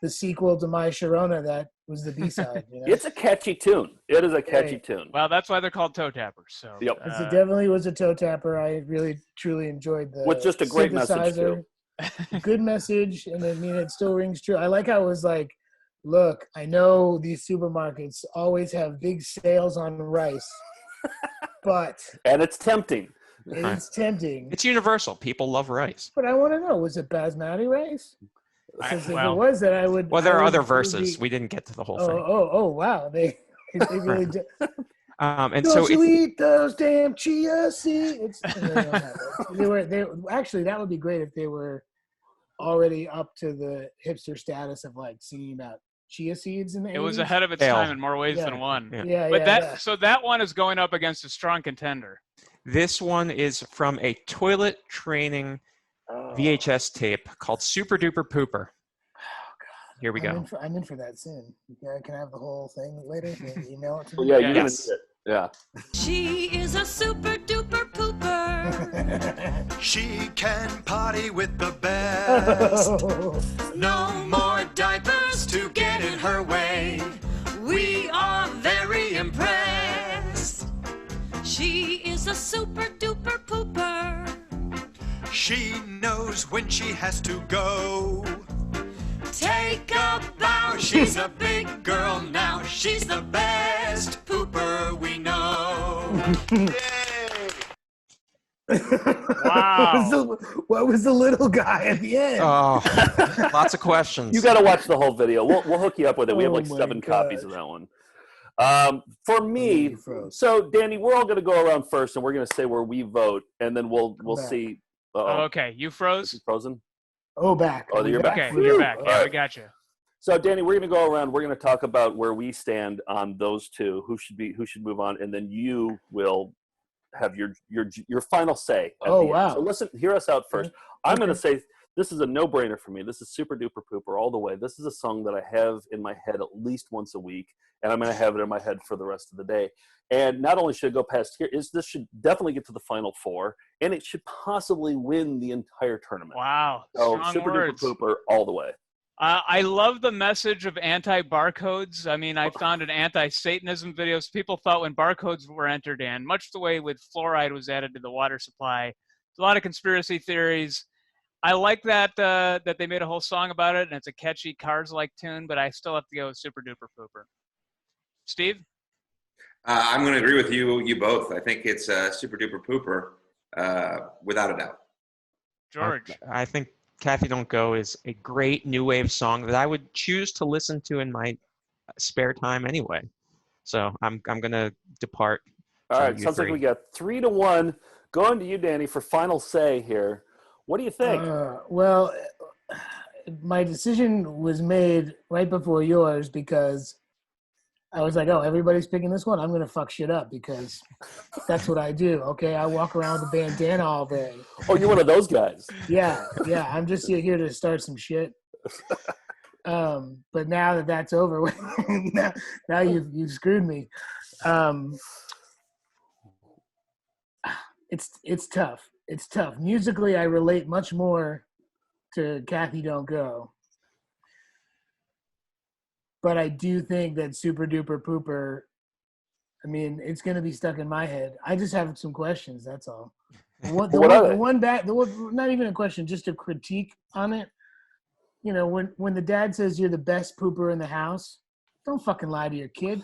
the sequel to My Sharona. That was the B-side. You know? It's a catchy tune. It is a catchy tune. Well, that's why they're called toe tappers. So yep. It definitely was a toe tapper. I really truly enjoyed the with just a great message too. Good message, and I mean it still rings true. I like how it was like, look, I know these supermarkets always have big sales on rice, but and it's tempting. It's tempting. It's universal. People love rice. But I want to know, was it basmati rice? Because if well, it was, then I would. Well, there are other would verses. We didn't get to the whole thing. Oh, wow! They really did. And Don't so you eat those damn chia seeds? They actually, that would be great if they were already up to the hipster status of like singing about chia seeds in the 80s. It was ahead of its time in more ways than one. Yeah, but so that one is going up against a strong contender. This one is from a toilet training VHS tape called Super Duper Pooper. Oh, God. Here we go. I'm in for that soon. Can I have the whole thing later? Can you email it to me? Yeah, you can see it. Yeah. She is a super duper pooper. She can party with the best. No more diapers to get in her way. We are very impressed. She is a super duper pooper. She knows when she has to go. Take a bow, she's a big girl now. She's the best pooper we know. Wow. What was the little guy at the end? Oh, lots of questions. You got to watch the whole video. We'll hook you up with it. We have like Oh 7 my copies of that one. For me, froze. so Danny, we're all going to go around first, and we're going to say where we vote, and then we'll back. see. Oh, okay, you froze. Is it frozen? Oh, back. Oh, you're back. Okay, you're back. Yeah, we got you. So, Danny, we're going to go around. We're going to talk about where we stand on those two. Who should move on, and then you will have your final say. Oh, wow. So listen, hear us out first. I'm going to say this is a no-brainer for me. This is Super Duper Pooper all the way. This is a song that I have in my head at least once a week, and I'm going to have it in my head for the rest of the day. And not only should it go past here, this should definitely get to the Final Four, and it should possibly win the entire tournament. Wow. So Strong Super words. Duper Pooper all the way. I love the message of anti-barcodes. I mean, I found an anti-Satanism videos. People thought when barcodes were entered in, much the way with fluoride was added to the water supply. There's a lot of conspiracy theories. I like that that they made a whole song about it, and it's a catchy Cars-like tune, but I still have to go with Super Duper Pooper. Steve? I'm going to agree with you both. I think it's Super Duper Pooper, without a doubt. George? I think Kathy Don't Go is a great new wave song that I would choose to listen to in my spare time anyway. So I'm going to depart. All right, sounds like we got 3-1. Going to you, Danny, for final say here. What do you think? Well, my decision was made right before yours because I was like, oh, everybody's picking this one. I'm going to fuck shit up because that's what I do, okay? I walk around with a bandana all day. Oh, you're one of those guys. Yeah. I'm just here to start some shit. But now that that's over, now you've screwed me. It's tough. It's tough. Musically, I relate much more to Kathy Don't Go. But I do think that Super Duper Pooper, I mean, it's going to be stuck in my head. I just have some questions, that's all. Not even a question, just a critique on it. You know, when the dad says you're the best pooper in the house, don't fucking lie to your kid.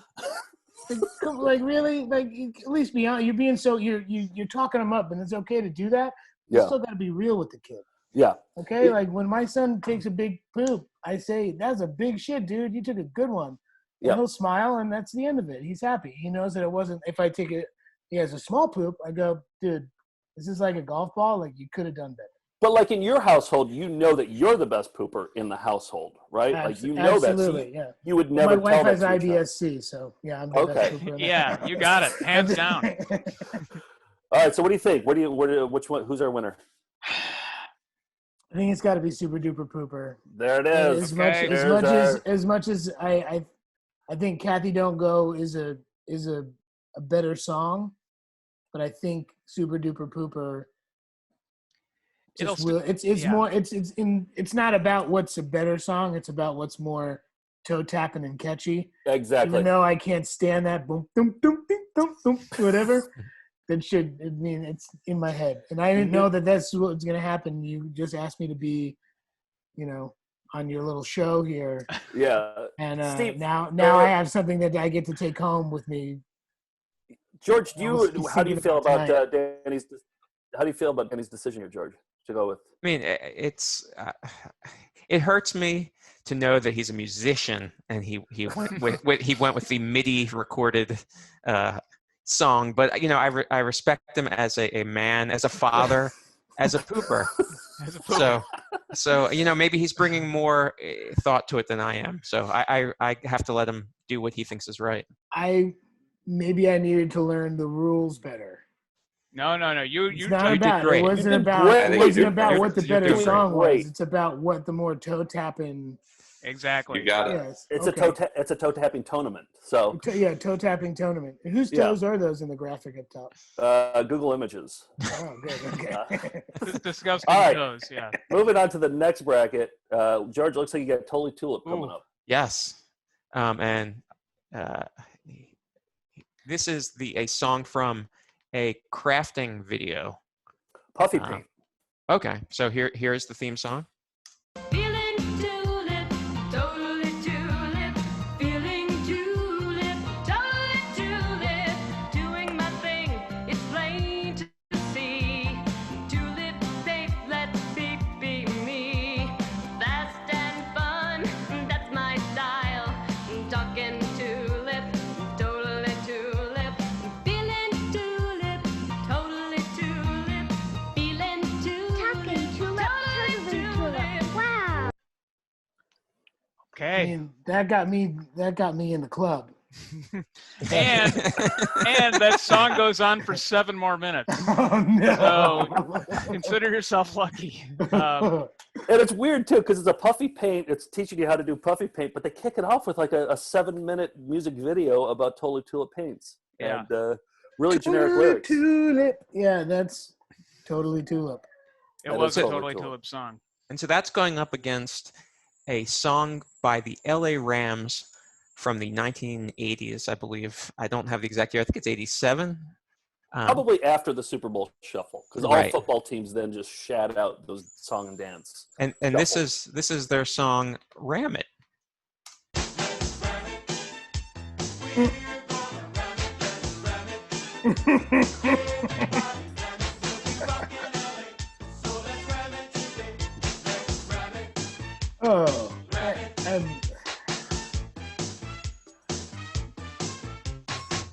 Like really, like at least be honest. You're being so you're talking him up, and it's okay to do that. You still got to be real with the kid. Yeah. Okay. Like when my son takes a big poop, I say that's a big shit, dude. You took a good one. and he'll smile, and that's the end of it. He's happy. He knows that it wasn't. If I take it, he has a small poop. I go, dude, this is like a golf ball. Like you could have done better. But like in your household, you know that you're the best pooper in the household, right? Like you know that. Absolutely, yeah. You would never. My wife tell has that to your child. IBS-C, so yeah, I'm the best pooper in the Yeah, house. you got it, hands down. All right, so what do you think? Which one? Who's our winner? I think it's got to be Super Duper Pooper. There it is. As much as I think Kathy Don't Go is a better song, but I think Super Duper Pooper. It's not about what's a better song. It's about what's more toe tapping and catchy. Exactly. Even though I can't stand that boom boom boom boom boom whatever. It's in my head, and I didn't know that that's what's going to happen. You just asked me to be, on your little show here. Yeah. And Steve, now I have something that I get to take home with me. George, how do you feel about tonight. How do you feel about Danny's decision here, George, to go with? I mean, it hurts me to know that he's a musician and he went with the MIDI recorded song, but I respect him as a man, as a father, as a pooper. So maybe he's bringing more thought to it than I am. So I have to let him do what he thinks is right. Maybe I needed to learn the rules better. No. You did great. It wasn't about what the better song was. It's about what the more toe tapping. Exactly. You got it. Yes. It's a toe tapping tournament. So toe tapping tournament. And whose toes are those in the graphic up top? Google Images. Oh, good. Okay. Disgusting toes. Yeah. Moving on to the next bracket. George, looks like you got Totally Tulip coming up. Yes, and this is a song from a crafting video. Puffy Paint. Okay, so here's the theme song. Feeling tulip, totally tulip. Feeling tulip, totally tulip. Doing my thing, it's plain to see. Tulip safe, let me be me. Fast and fun, that's my style. Talking tulip, totally tulip. Feeling tulip, totally tulip. Feeling tulip, Talking tulip, totally tulip. Wow. Okay. I mean, that got me in the club. and that song goes on for 7 more minutes. Oh, no. So consider yourself lucky. And it's weird too, because it's a Puffy Paint. It's teaching you how to do Puffy Paint, but they kick it off with like a 7-minute music video about Totally Tulip paints and really generic lyrics. Tulip. Yeah, that's Totally Tulip. It was a Totally Tulip song. And so that's going up against a song by the LA Rams from the 1980s, I believe. I don't have the exact year. I think it's 87. Probably after the Super Bowl shuffle, because all football teams then just shat out those song and dance. And this is their song "Ram It." Oh,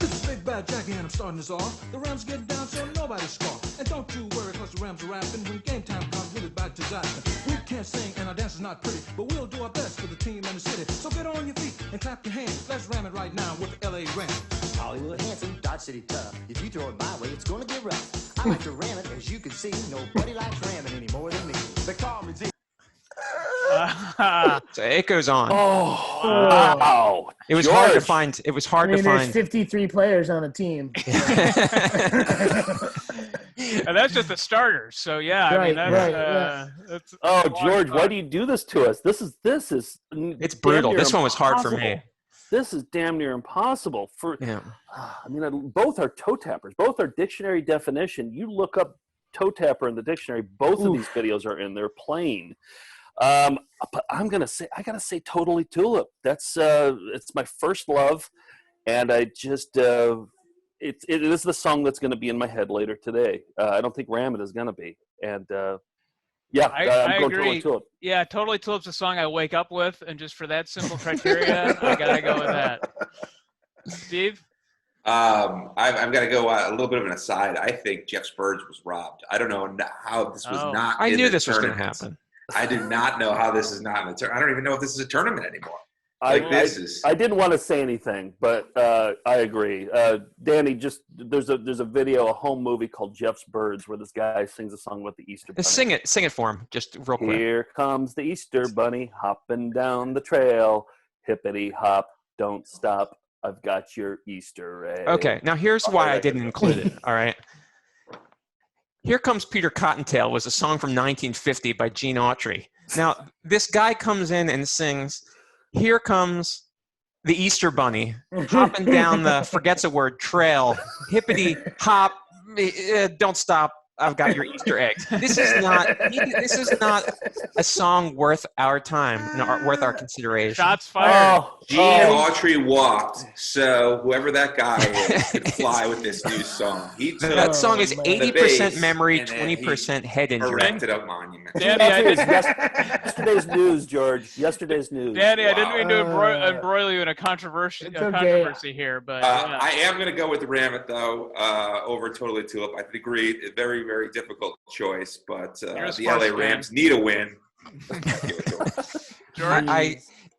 This is Big Bad Jackie and I'm starting this off. The Rams get down so nobody scoff. And don't you worry cause the Rams are rapping. When game time comes, we'll be back to disaster. We can't sing and our dance is not pretty, but we'll do our best for the team and the city. So get on your feet and clap your hands. Let's ram it right now with the LA Rams. Hollywood handsome, Dodge City tough. If you throw it my way, it's gonna get rough. I like to ram it, as you can see. Nobody likes ramming any more than me. They call me Z. So it goes on. Oh, wow! It was hard to find. It was hard to find. There's 53 players on a team. And that's just the starters. So yeah, I mean that's George, why do you do this to us? This is it's brutal. This one was hard for me. This is damn near impossible. I mean, both are toe tappers. Both are dictionary definition. You look up toe tapper in the dictionary. Both of these videos are in. They're plain. But I gotta say Totally Tulip. That's it's my first love, and I just it is the song that's going to be in my head later today. I don't think Ram It is going to be, and Yeah, I I'm going agree. Totally Tulip. Yeah, Totally Tulip's a song I wake up with, and just for that simple criteria, I gotta go with that. Steve? I've got to go a little bit of an aside. I think Jeff Spurge was robbed. I don't know how this was not. I in knew the this was going to tournament. happen. I do not know how this is not in the tournament. I don't even know if this is a tournament anymore. I didn't want to say anything, but I agree. Danny, there's a video, a home movie called Jeff's Birds, where this guy sings a song about the Easter Bunny. Sing it for him, just real quick. Here comes the Easter Bunny hopping down the trail, hippity hop, don't stop. I've got your Easter egg. Okay, now here's why I didn't include it. All right. Here Comes Peter Cottontail was a song from 1950 by Gene Autry. Now, this guy comes in and sings, "Here comes the Easter Bunny, hopping down the, forgets a word, trail, hippity hop, don't stop, I've got your Easter eggs." This is not a song worth our time, worth our consideration. Shots fired. Gene Autry walked, so whoever that guy is could fly with this new song. That song is 80% memory, 20% head injury. Erected a monument. Danny, yesterday's news, George. Yesterday's news. Danny, I didn't mean to embroil you in a controversy here, but I am going to go with Ramit though over Totally Tulip. I agree, a very, very difficult choice, but the LA Rams need a win.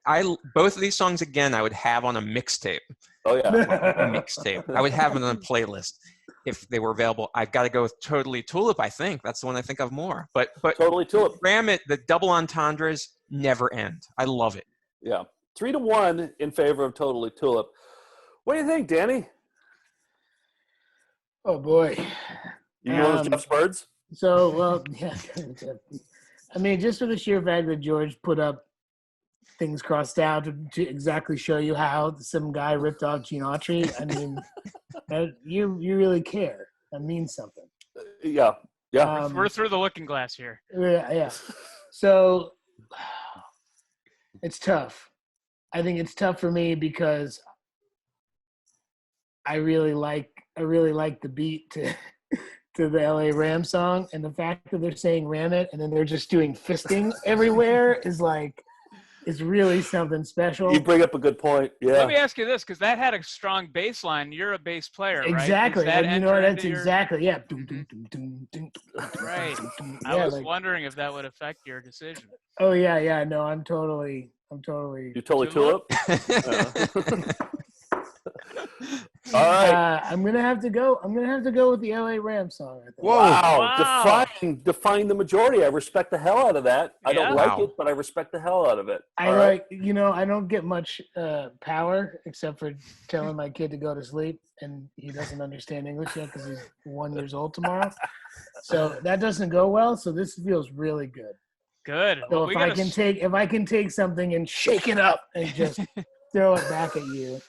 I both of these songs again I would have on a mixtape. Oh yeah, a mixtape. I would have them on a playlist if they were available. I've got to go with Totally Tulip. I think that's the one I think of more. But Totally Tulip. Ramit, the double entendres never end. I love it. Yeah, 3-1 in favor of Totally Tulip. What do you think, Danny? Oh boy. You know Jeff's Birds? So, well, yeah. I mean, just for the sheer fact that George put up things crossed out to exactly show you how some guy ripped off Gene Autry, I mean, you really care. That means something. Yeah. We're through the looking glass here. Yeah. So, it's tough. I think it's tough for me because I really like the beat to the LA Rams song, and the fact that they're saying "ram it" and then they're just doing fisting everywhere is really something special. You bring up a good point. Yeah. Let me ask you this, because that had a strong bass line. You're a bass player, right? Exactly. And that's exactly, yeah. Right. I was wondering if that would affect your decision. Oh yeah. No, I'm totally. You totally Tulip? All right. I'm gonna have to go with the LA Rams song. I think. Whoa! Wow. Define the majority. I respect the hell out of that. I don't like it, but I respect the hell out of it. I don't get much power except for telling my kid to go to sleep, and he doesn't understand English yet because he's 1 year old tomorrow. So that doesn't go well. So this feels really good. Good. So if I can take something and shake it up and just throw it back at you.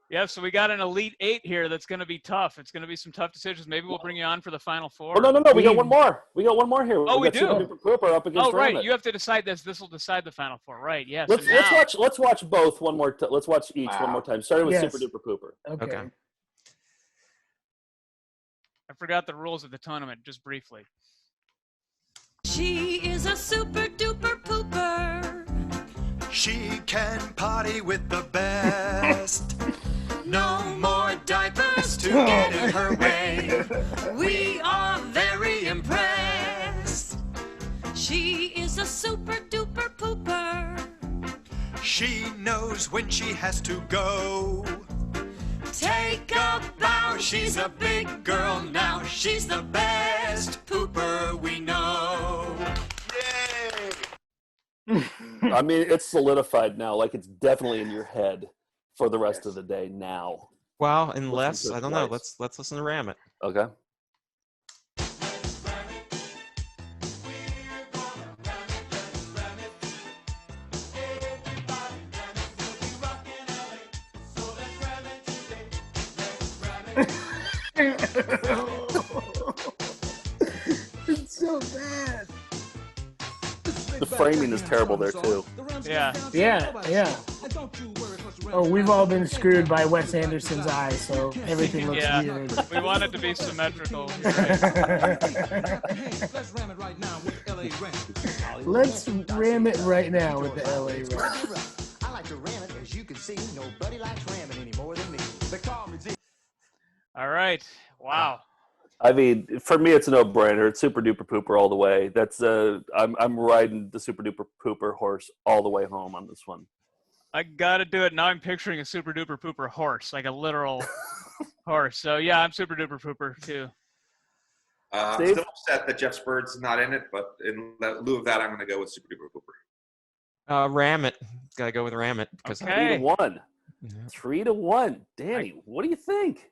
Yeah, so we got an Elite Eight here that's going to be tough. It's going to be some tough decisions. Maybe we'll bring you on for the Final Four. Oh, no. We got one more. We got one more here. Oh, we do? Cooper up against right. Ramit. You have to decide this. This will decide the Final Four, right? Yes. Let's watch both one more. Let's watch each one more time. Starting with Super Duper Cooper. Okay. I forgot the rules of the tournament, just briefly. She is a super duper pooper. She can party with the best. No more diapers to get in her way. We are very impressed. She is a super duper pooper. She knows when she has to go. Take a bow, she's a big girl now. She's the best pooper we know. I mean, it's solidified now. Like, it's definitely in your head for the rest of the day now. Well, unless, I don't know. Let's listen to Ramit. Okay. It's so bad. The framing is terrible there too. Yeah. Oh, we've all been screwed by Wes Anderson's eye, so everything looks weird. We want it to be symmetrical. Let's ram it right now with the LA Ram. I like to ram it, as you can see. Nobody likes ramming any more than me. They call me Z. All right. Wow. I mean, for me, it's a no-brainer. It's Super Duper Pooper all the way. That's I'm riding the Super Duper Pooper horse all the way home on this one. I got to do it. Now I'm picturing a Super Duper Pooper horse, like a literal horse. So, yeah, I'm Super Duper Pooper, too. I'm still upset that Jeff Spurd's not in it, but in lieu of that, I'm going to go with Super Duper Pooper. Ram it. Gotta go with ram it. Because 3-1. 3-1. Danny, what do you think?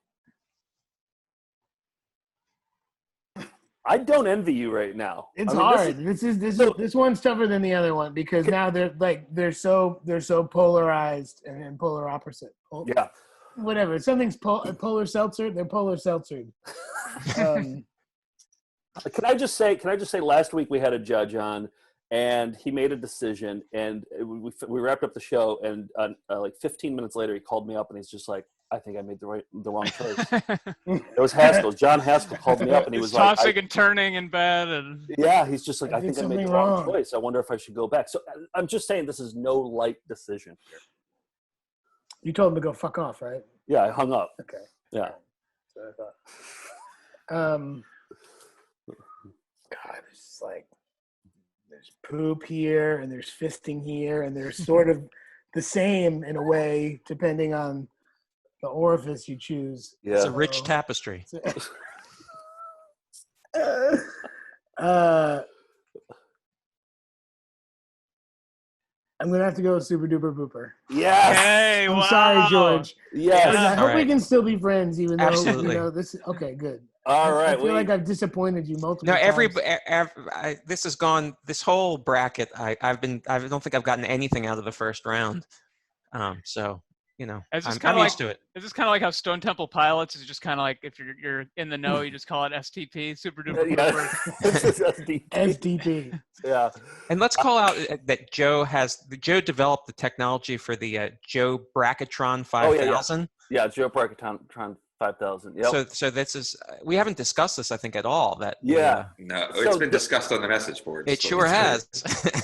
I don't envy you right now. It's hard. This one's tougher than the other one because now they're so polarized and polar opposite. Yeah. Whatever. Something's polar seltzer. They're polar seltzered. Can I just say? Last week we had a judge on, and he made a decision, and we wrapped up the show, and like 15 minutes later, he called me up, and he's just like, "I think I made the wrong choice." It was Haskell. John Haskell called me up, and he was like, tossing and turning in bed, and yeah, he's just like, "I think I made the wrong choice. I wonder if I should go back." So I'm just saying, this is no light decision here. You told him to go fuck off, right? Yeah, I hung up. Okay. Yeah. That's what I thought. God, it's like there's poop here and there's fisting here and they're sort of the same in a way depending on the orifice you choose. Yeah. It's a rich tapestry. I'm gonna have to go with Super Duper Pooper. Yes. Hey, I'm sorry, George. Yes. I hope we right. can still be friends, even though Absolutely. this. Okay, good. All right. I feel like I've disappointed you multiple No, times. this has gone. This whole bracket, I don't think I've gotten anything out of the first round. So I'm used to it. Is this kind of like how Stone Temple Pilots is just kind of like if you're in the know, you just call it STP, Super Duper Pooper. SDP. Yeah. And let's call out that Joe developed the technology for the Joe Bracketron 5000. Yeah, Joe Bracketron 5000. Yep. So this is we haven't discussed this, I think, at all. That yeah. No, it's been discussed on the message board. It sure has.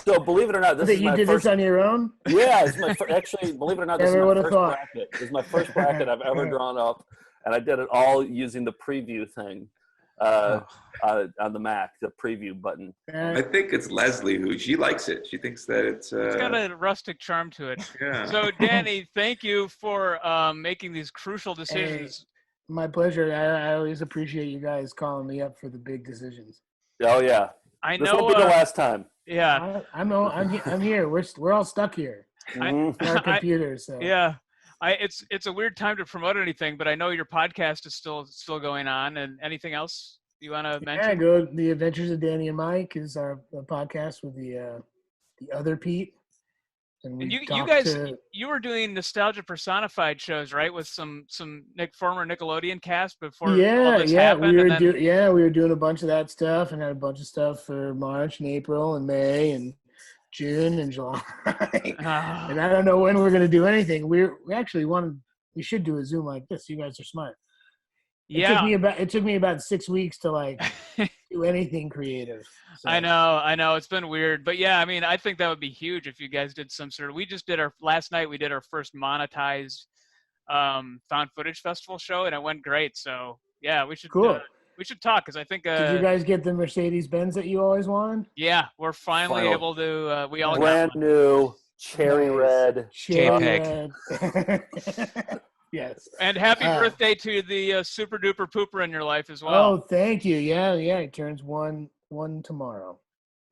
So believe it or not, this is my did first. This on your own? Yeah, it's my actually. Believe it or not, this is Never my would have first thought. bracket. This is my first bracket I've ever drawn up, and I did it all using the preview thing on the Mac, the preview button. I think it's Leslie who she likes it. She thinks that it's got a rustic charm to it. Yeah. So Danny, thank you for making these crucial decisions. Hey, my pleasure. I always appreciate you guys calling me up for the big decisions. Oh yeah. I This know. won't be the last time. Yeah. I'm here. We're all stuck here. On our computers. So. Yeah. It's a weird time to promote anything, but I know your podcast is still going on. And anything else you want to mention? Yeah, go. The Adventures of Danny and Mike is our podcast with the other Pete. And you guys, you were doing nostalgia personified shows, right? With some former Nickelodeon cast before all this happened. We were doing a bunch of that stuff and had a bunch of stuff for March and April and May and June and July. And I don't know when we're gonna do anything. We should do a Zoom like this. You guys are smart. It took me about 6 weeks to do anything creative. So. I know. It's been weird. But yeah, I mean, I think that would be huge if you guys did some sort of, last night we did our first monetized found footage festival show and it went great. So yeah, we should talk because I think. Did you guys get the Mercedes-Benz that you always wanted? Yeah, we're finally able to, we all brand got one. New cherry red. JPEG. Yes. And happy birthday to the Super Duper Pooper in your life as well. Oh, thank you. Yeah. He turns one tomorrow.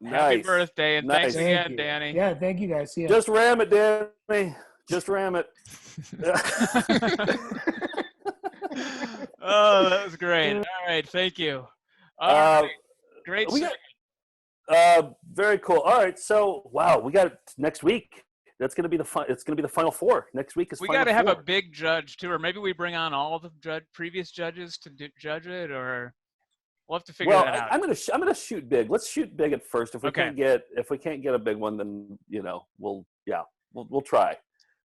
Happy birthday, and thanks again, you. Danny. Yeah, thank you guys. See ya. Just ram it, Danny. Just ram it. Oh, that was great. All right, thank you. All right. Great. Very cool. All right, so wow, we got next week. That's going to be it's going to be the final four. Next week is. We got to have a big judge too, or maybe we bring on all the previous judges to judge it, or we'll have to figure that out. I'm gonna shoot big. Let's shoot big at first. If we can't get a big one, then we'll try.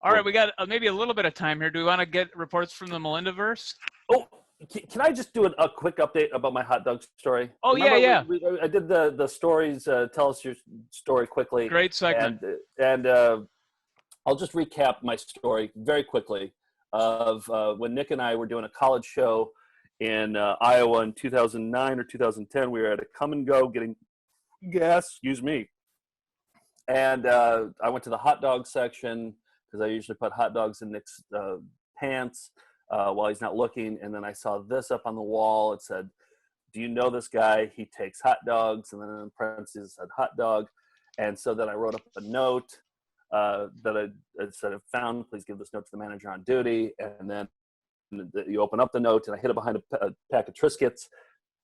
All right, we got maybe a little bit of time here. Do we want to get reports from the Melindaverse? Oh Can I just do a quick update about my hot dog story? Oh, Remember yeah. I did the stories. Tell us your story quickly. Great segment. And I'll just recap my story very quickly of when Nick and I were doing a college show in Iowa in 2009 or 2010. We were at a Come and Go getting gas. Excuse me. And I went to the hot dog section because I usually put hot dogs in Nick's pants while he's not looking. And then I saw this up on the wall. It said, "Do you know this guy? He takes hot dogs." And then in parentheses it said hot dog. And so then I wrote up a note that I said, "If found, please give this note to the manager on duty." And then you open up the note, and I hid it behind a pack of Triscuits.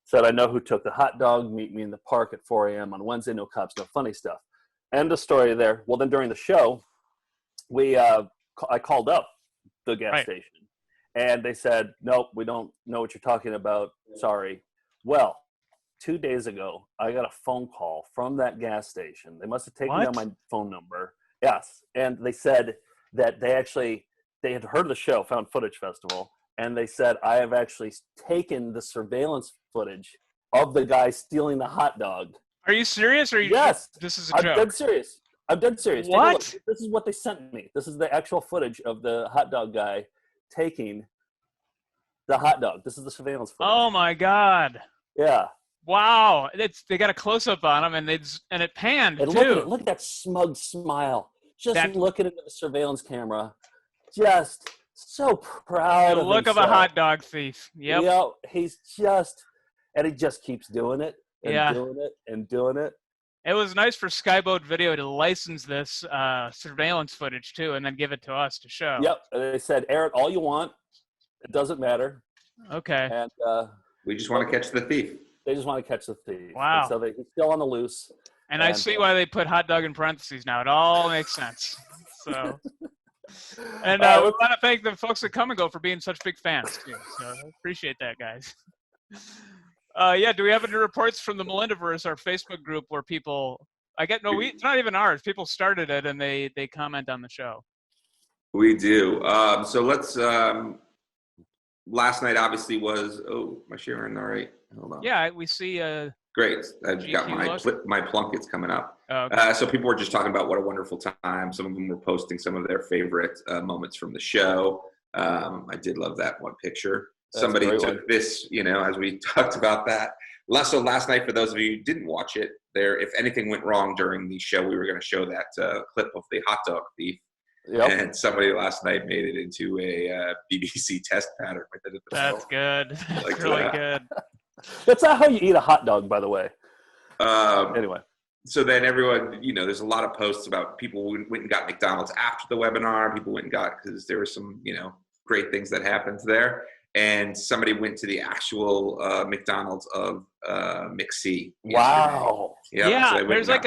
Said, "I know who took the hot dog. Meet me in the park at 4 a.m. on Wednesday. No cops, no funny stuff." End of story there. Well, then during the show, I called up the gas station, and they said, "Nope, we don't know what you're talking about. Sorry." Well, 2 days ago, I got a phone call from that gas station. They must have taken down my phone number. Yes, and they said that they had heard of the show, Found Footage Festival, and they said, "I have actually taken the surveillance footage of the guy stealing the hot dog." Are you serious? Or Yes. This is a joke. I'm dead serious. Take a What? look. This is what they sent me. This is the actual footage of the hot dog guy taking the hot dog. This is the surveillance footage. Oh my God. Yeah. Wow. They got a close up on him, and it panned And too. look at that smug smile. Just looking into the surveillance camera. Just so proud The of look himself. of a hot dog thief. Yep. Yeah, he just keeps doing it and Yeah. doing it and doing it. It was nice for Skyboat Video to license this surveillance footage too, and then give it to us to show. Yep. And they said, "Air it all you want. It doesn't matter." Okay. And we just want to catch the thief. They just want to catch the thief. Wow. And so he's still on the loose. And I see why they put hot dog in parentheses now. It all makes sense. So, and we want to thank the folks at Come and Go for being such big fans too. So I appreciate that, guys. Do we have any reports from the Melindaverse, our Facebook group, where people? It's not even ours. People started it and they comment on the show. We do. So let's. Last night obviously was. Oh, am I sharing all right? Hold on. Yeah, we see. Great. I've got my plunkets coming up. Oh, okay. So people were just talking about what a wonderful time. Some of them were posting some of their favorite moments from the show. I did love that one picture. Somebody took this, as we talked about that. So last night, for those of you who didn't watch it, if anything went wrong during the show, we were going to show that clip of the hot dog thief. Yep. And somebody last night made it into a BBC test pattern. That's good. That's really good. That's not how you eat a hot dog, by the way. Anyway. So then everyone, there's a lot of posts about people who went and got McDonald's after the webinar. People went and got, because there were some, great things that happened there. And somebody went to the actual McDonald's of McC. Wow. Yep. Yeah, So there's like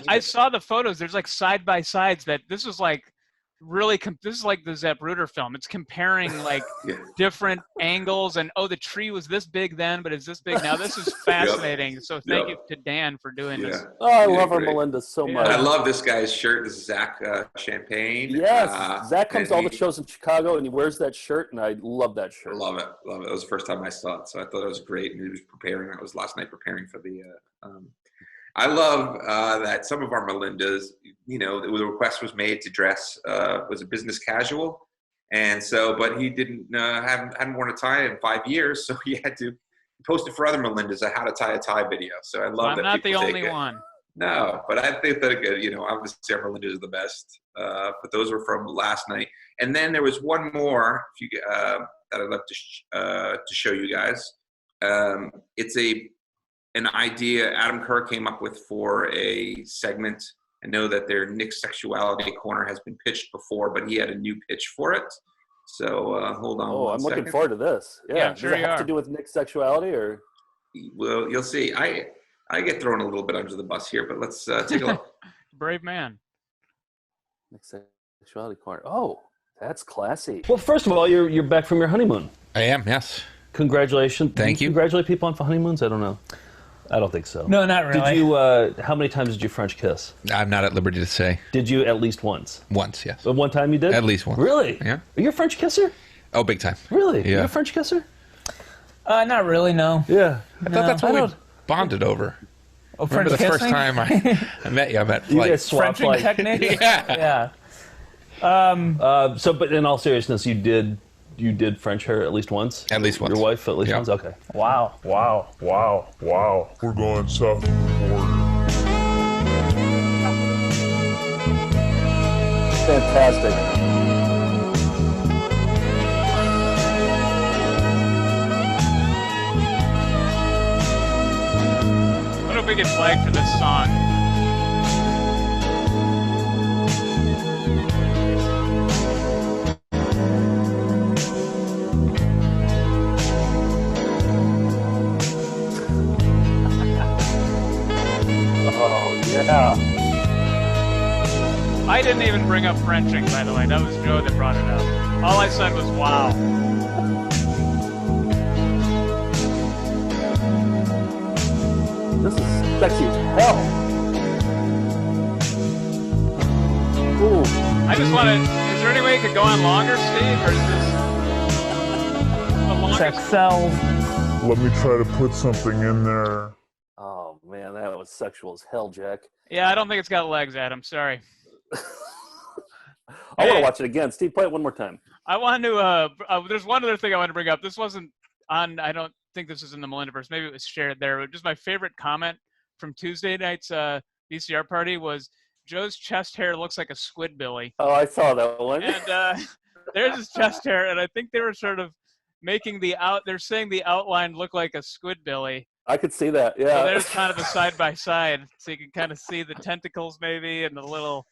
I saw the photos. There's like side by sides that this was like really this is like the Zapruder film. It's comparing like different angles, and the tree was this big then, but it's this big now. This is fascinating. So thank you to Dan for doing this. Oh, I love our Melinda so much. I love this guy's shirt. This is Zach Champagne. Yes, Zach comes to all the shows in Chicago, and he wears that shirt, and I love that shirt. Love it. It was the first time I saw it, so I thought it was great. And he was preparing. That was last night preparing for the. I love that some of our Melindas, the request was made to dress was a business casual, and so, but he hadn't worn a tie in 5 years, so he had to post it for other Melindas a how to tie a tie video. So I love that. I'm not the only one. No, but I think that obviously our Melindas are the best. But those were from last night, and then there was one more that I'd love to show you guys. It's an idea Adam Kerr came up with for a segment. I know that their Nick's Sexuality Corner has been pitched before, but he had a new pitch for it. So hold on. Oh, I'm looking forward to this. Yeah, sure. Does it have to do with Nick's sexuality, or? Well, you'll see. I get thrown a little bit under the bus here, but let's take a look. Brave man. Nick's Sexuality Corner. Oh, that's classy. Well, first of all, you're back from your honeymoon. I am, yes. Congratulations. Thank you. Congratulate people on honeymoons? I don't know. I don't think so. No, not really. Did you? How many times did you French kiss? I'm not at liberty to say. Did you at least once? Once, yes. One time you did? At least once. Really? Yeah. Are you a French kisser? Oh, big time. Really? Yeah. You're a French kisser? Not really, no. Yeah. I thought that's what we bonded over. Oh, Remember the French first kissing? time I met you? I met You like guys swapped Frenching like technique? Yeah. Yeah. So, but in all seriousness, you did French her at least once? At least once. Your wife at least Yeah. once? Okay. Wow. We're going south of the border. Fantastic. I wonder if we get flagged for this song. Oh, yeah. I didn't even bring up Frenching, by the way. That was Joe that brought it up. All I said was, wow. This is sexy as hell. Ooh. I just want to... Is there any way it could go on longer, Steve? Or is this the longest? Sex sells. Let me try to put something in there. Oh, man, that was sexual as hell, Jack. Yeah, I don't think it's got legs, Adam. Sorry. I want to watch it again. Steve, play it one more time. I want to... there's one other thing I want to bring up. This wasn't on... I don't think this is in the Melindaverse. Maybe it was shared there. But just my favorite comment from Tuesday night's VCR party was, Joe's chest hair looks like a squidbilly. Oh, I saw that one. And there's his chest hair, and I think they were sort of making they're saying the outline looked like a squidbilly. I could see that, yeah. So there's kind of a side-by-side, so you can kind of see the tentacles maybe and the little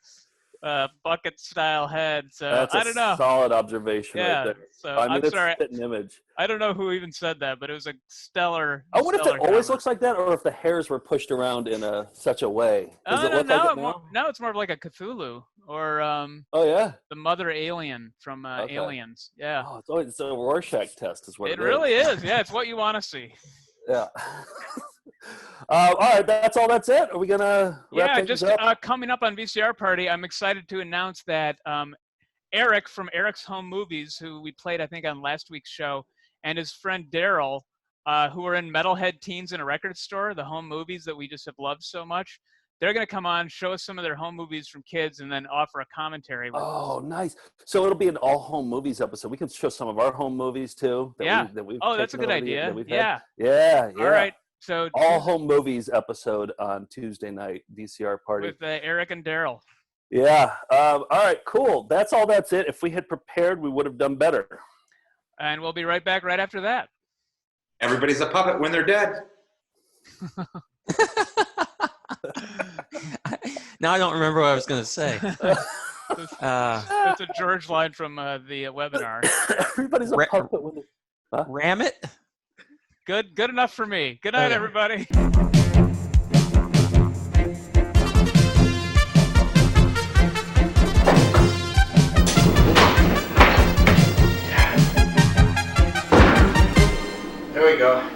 bucket-style head. So That's I don't know. Solid observation Yeah, right there. so I mean, I'm it's sorry. a fitting image. I don't know who even said that, but it was a stellar. I wonder if it stellar always comment. looks like that, or if the hairs were pushed around in such a way. Does it look now, like it now? now it's more of like a Cthulhu or Oh yeah, the mother alien from Aliens. Yeah, oh, it's a Rorschach test, is what it it really is. Yeah, it's what you want to see. Yeah. All right, that's it. Are we gonna wrap Yeah, things just up? coming up on VCR Party, I'm excited to announce that Eric from Eric's Home Movies, who we played, I think, on last week's show, and his friend Daryl, who are in Metalhead Teens in a Record Store, the home movies that we just have loved so much, they're going to come on, show us some of their home movies from kids, and then offer a commentary. With Oh, nice. So it'll be an all home movies episode. We can show some of our home movies too. Yeah. We've Oh, that's a taken good over the- idea. that we've Yeah. had. Yeah. All right. So all home movies episode on Tuesday night VCR party. with Eric and Daryl. Yeah. All right. Cool. That's it. If we had prepared, we would have done better. And we'll be right back right after that. Everybody's a puppet when they're dead. Now I don't remember what I was going to say. That's a George line from the webinar. Everybody's a puppet when they're... Ram it? Good enough for me. Good night, everybody. There we go.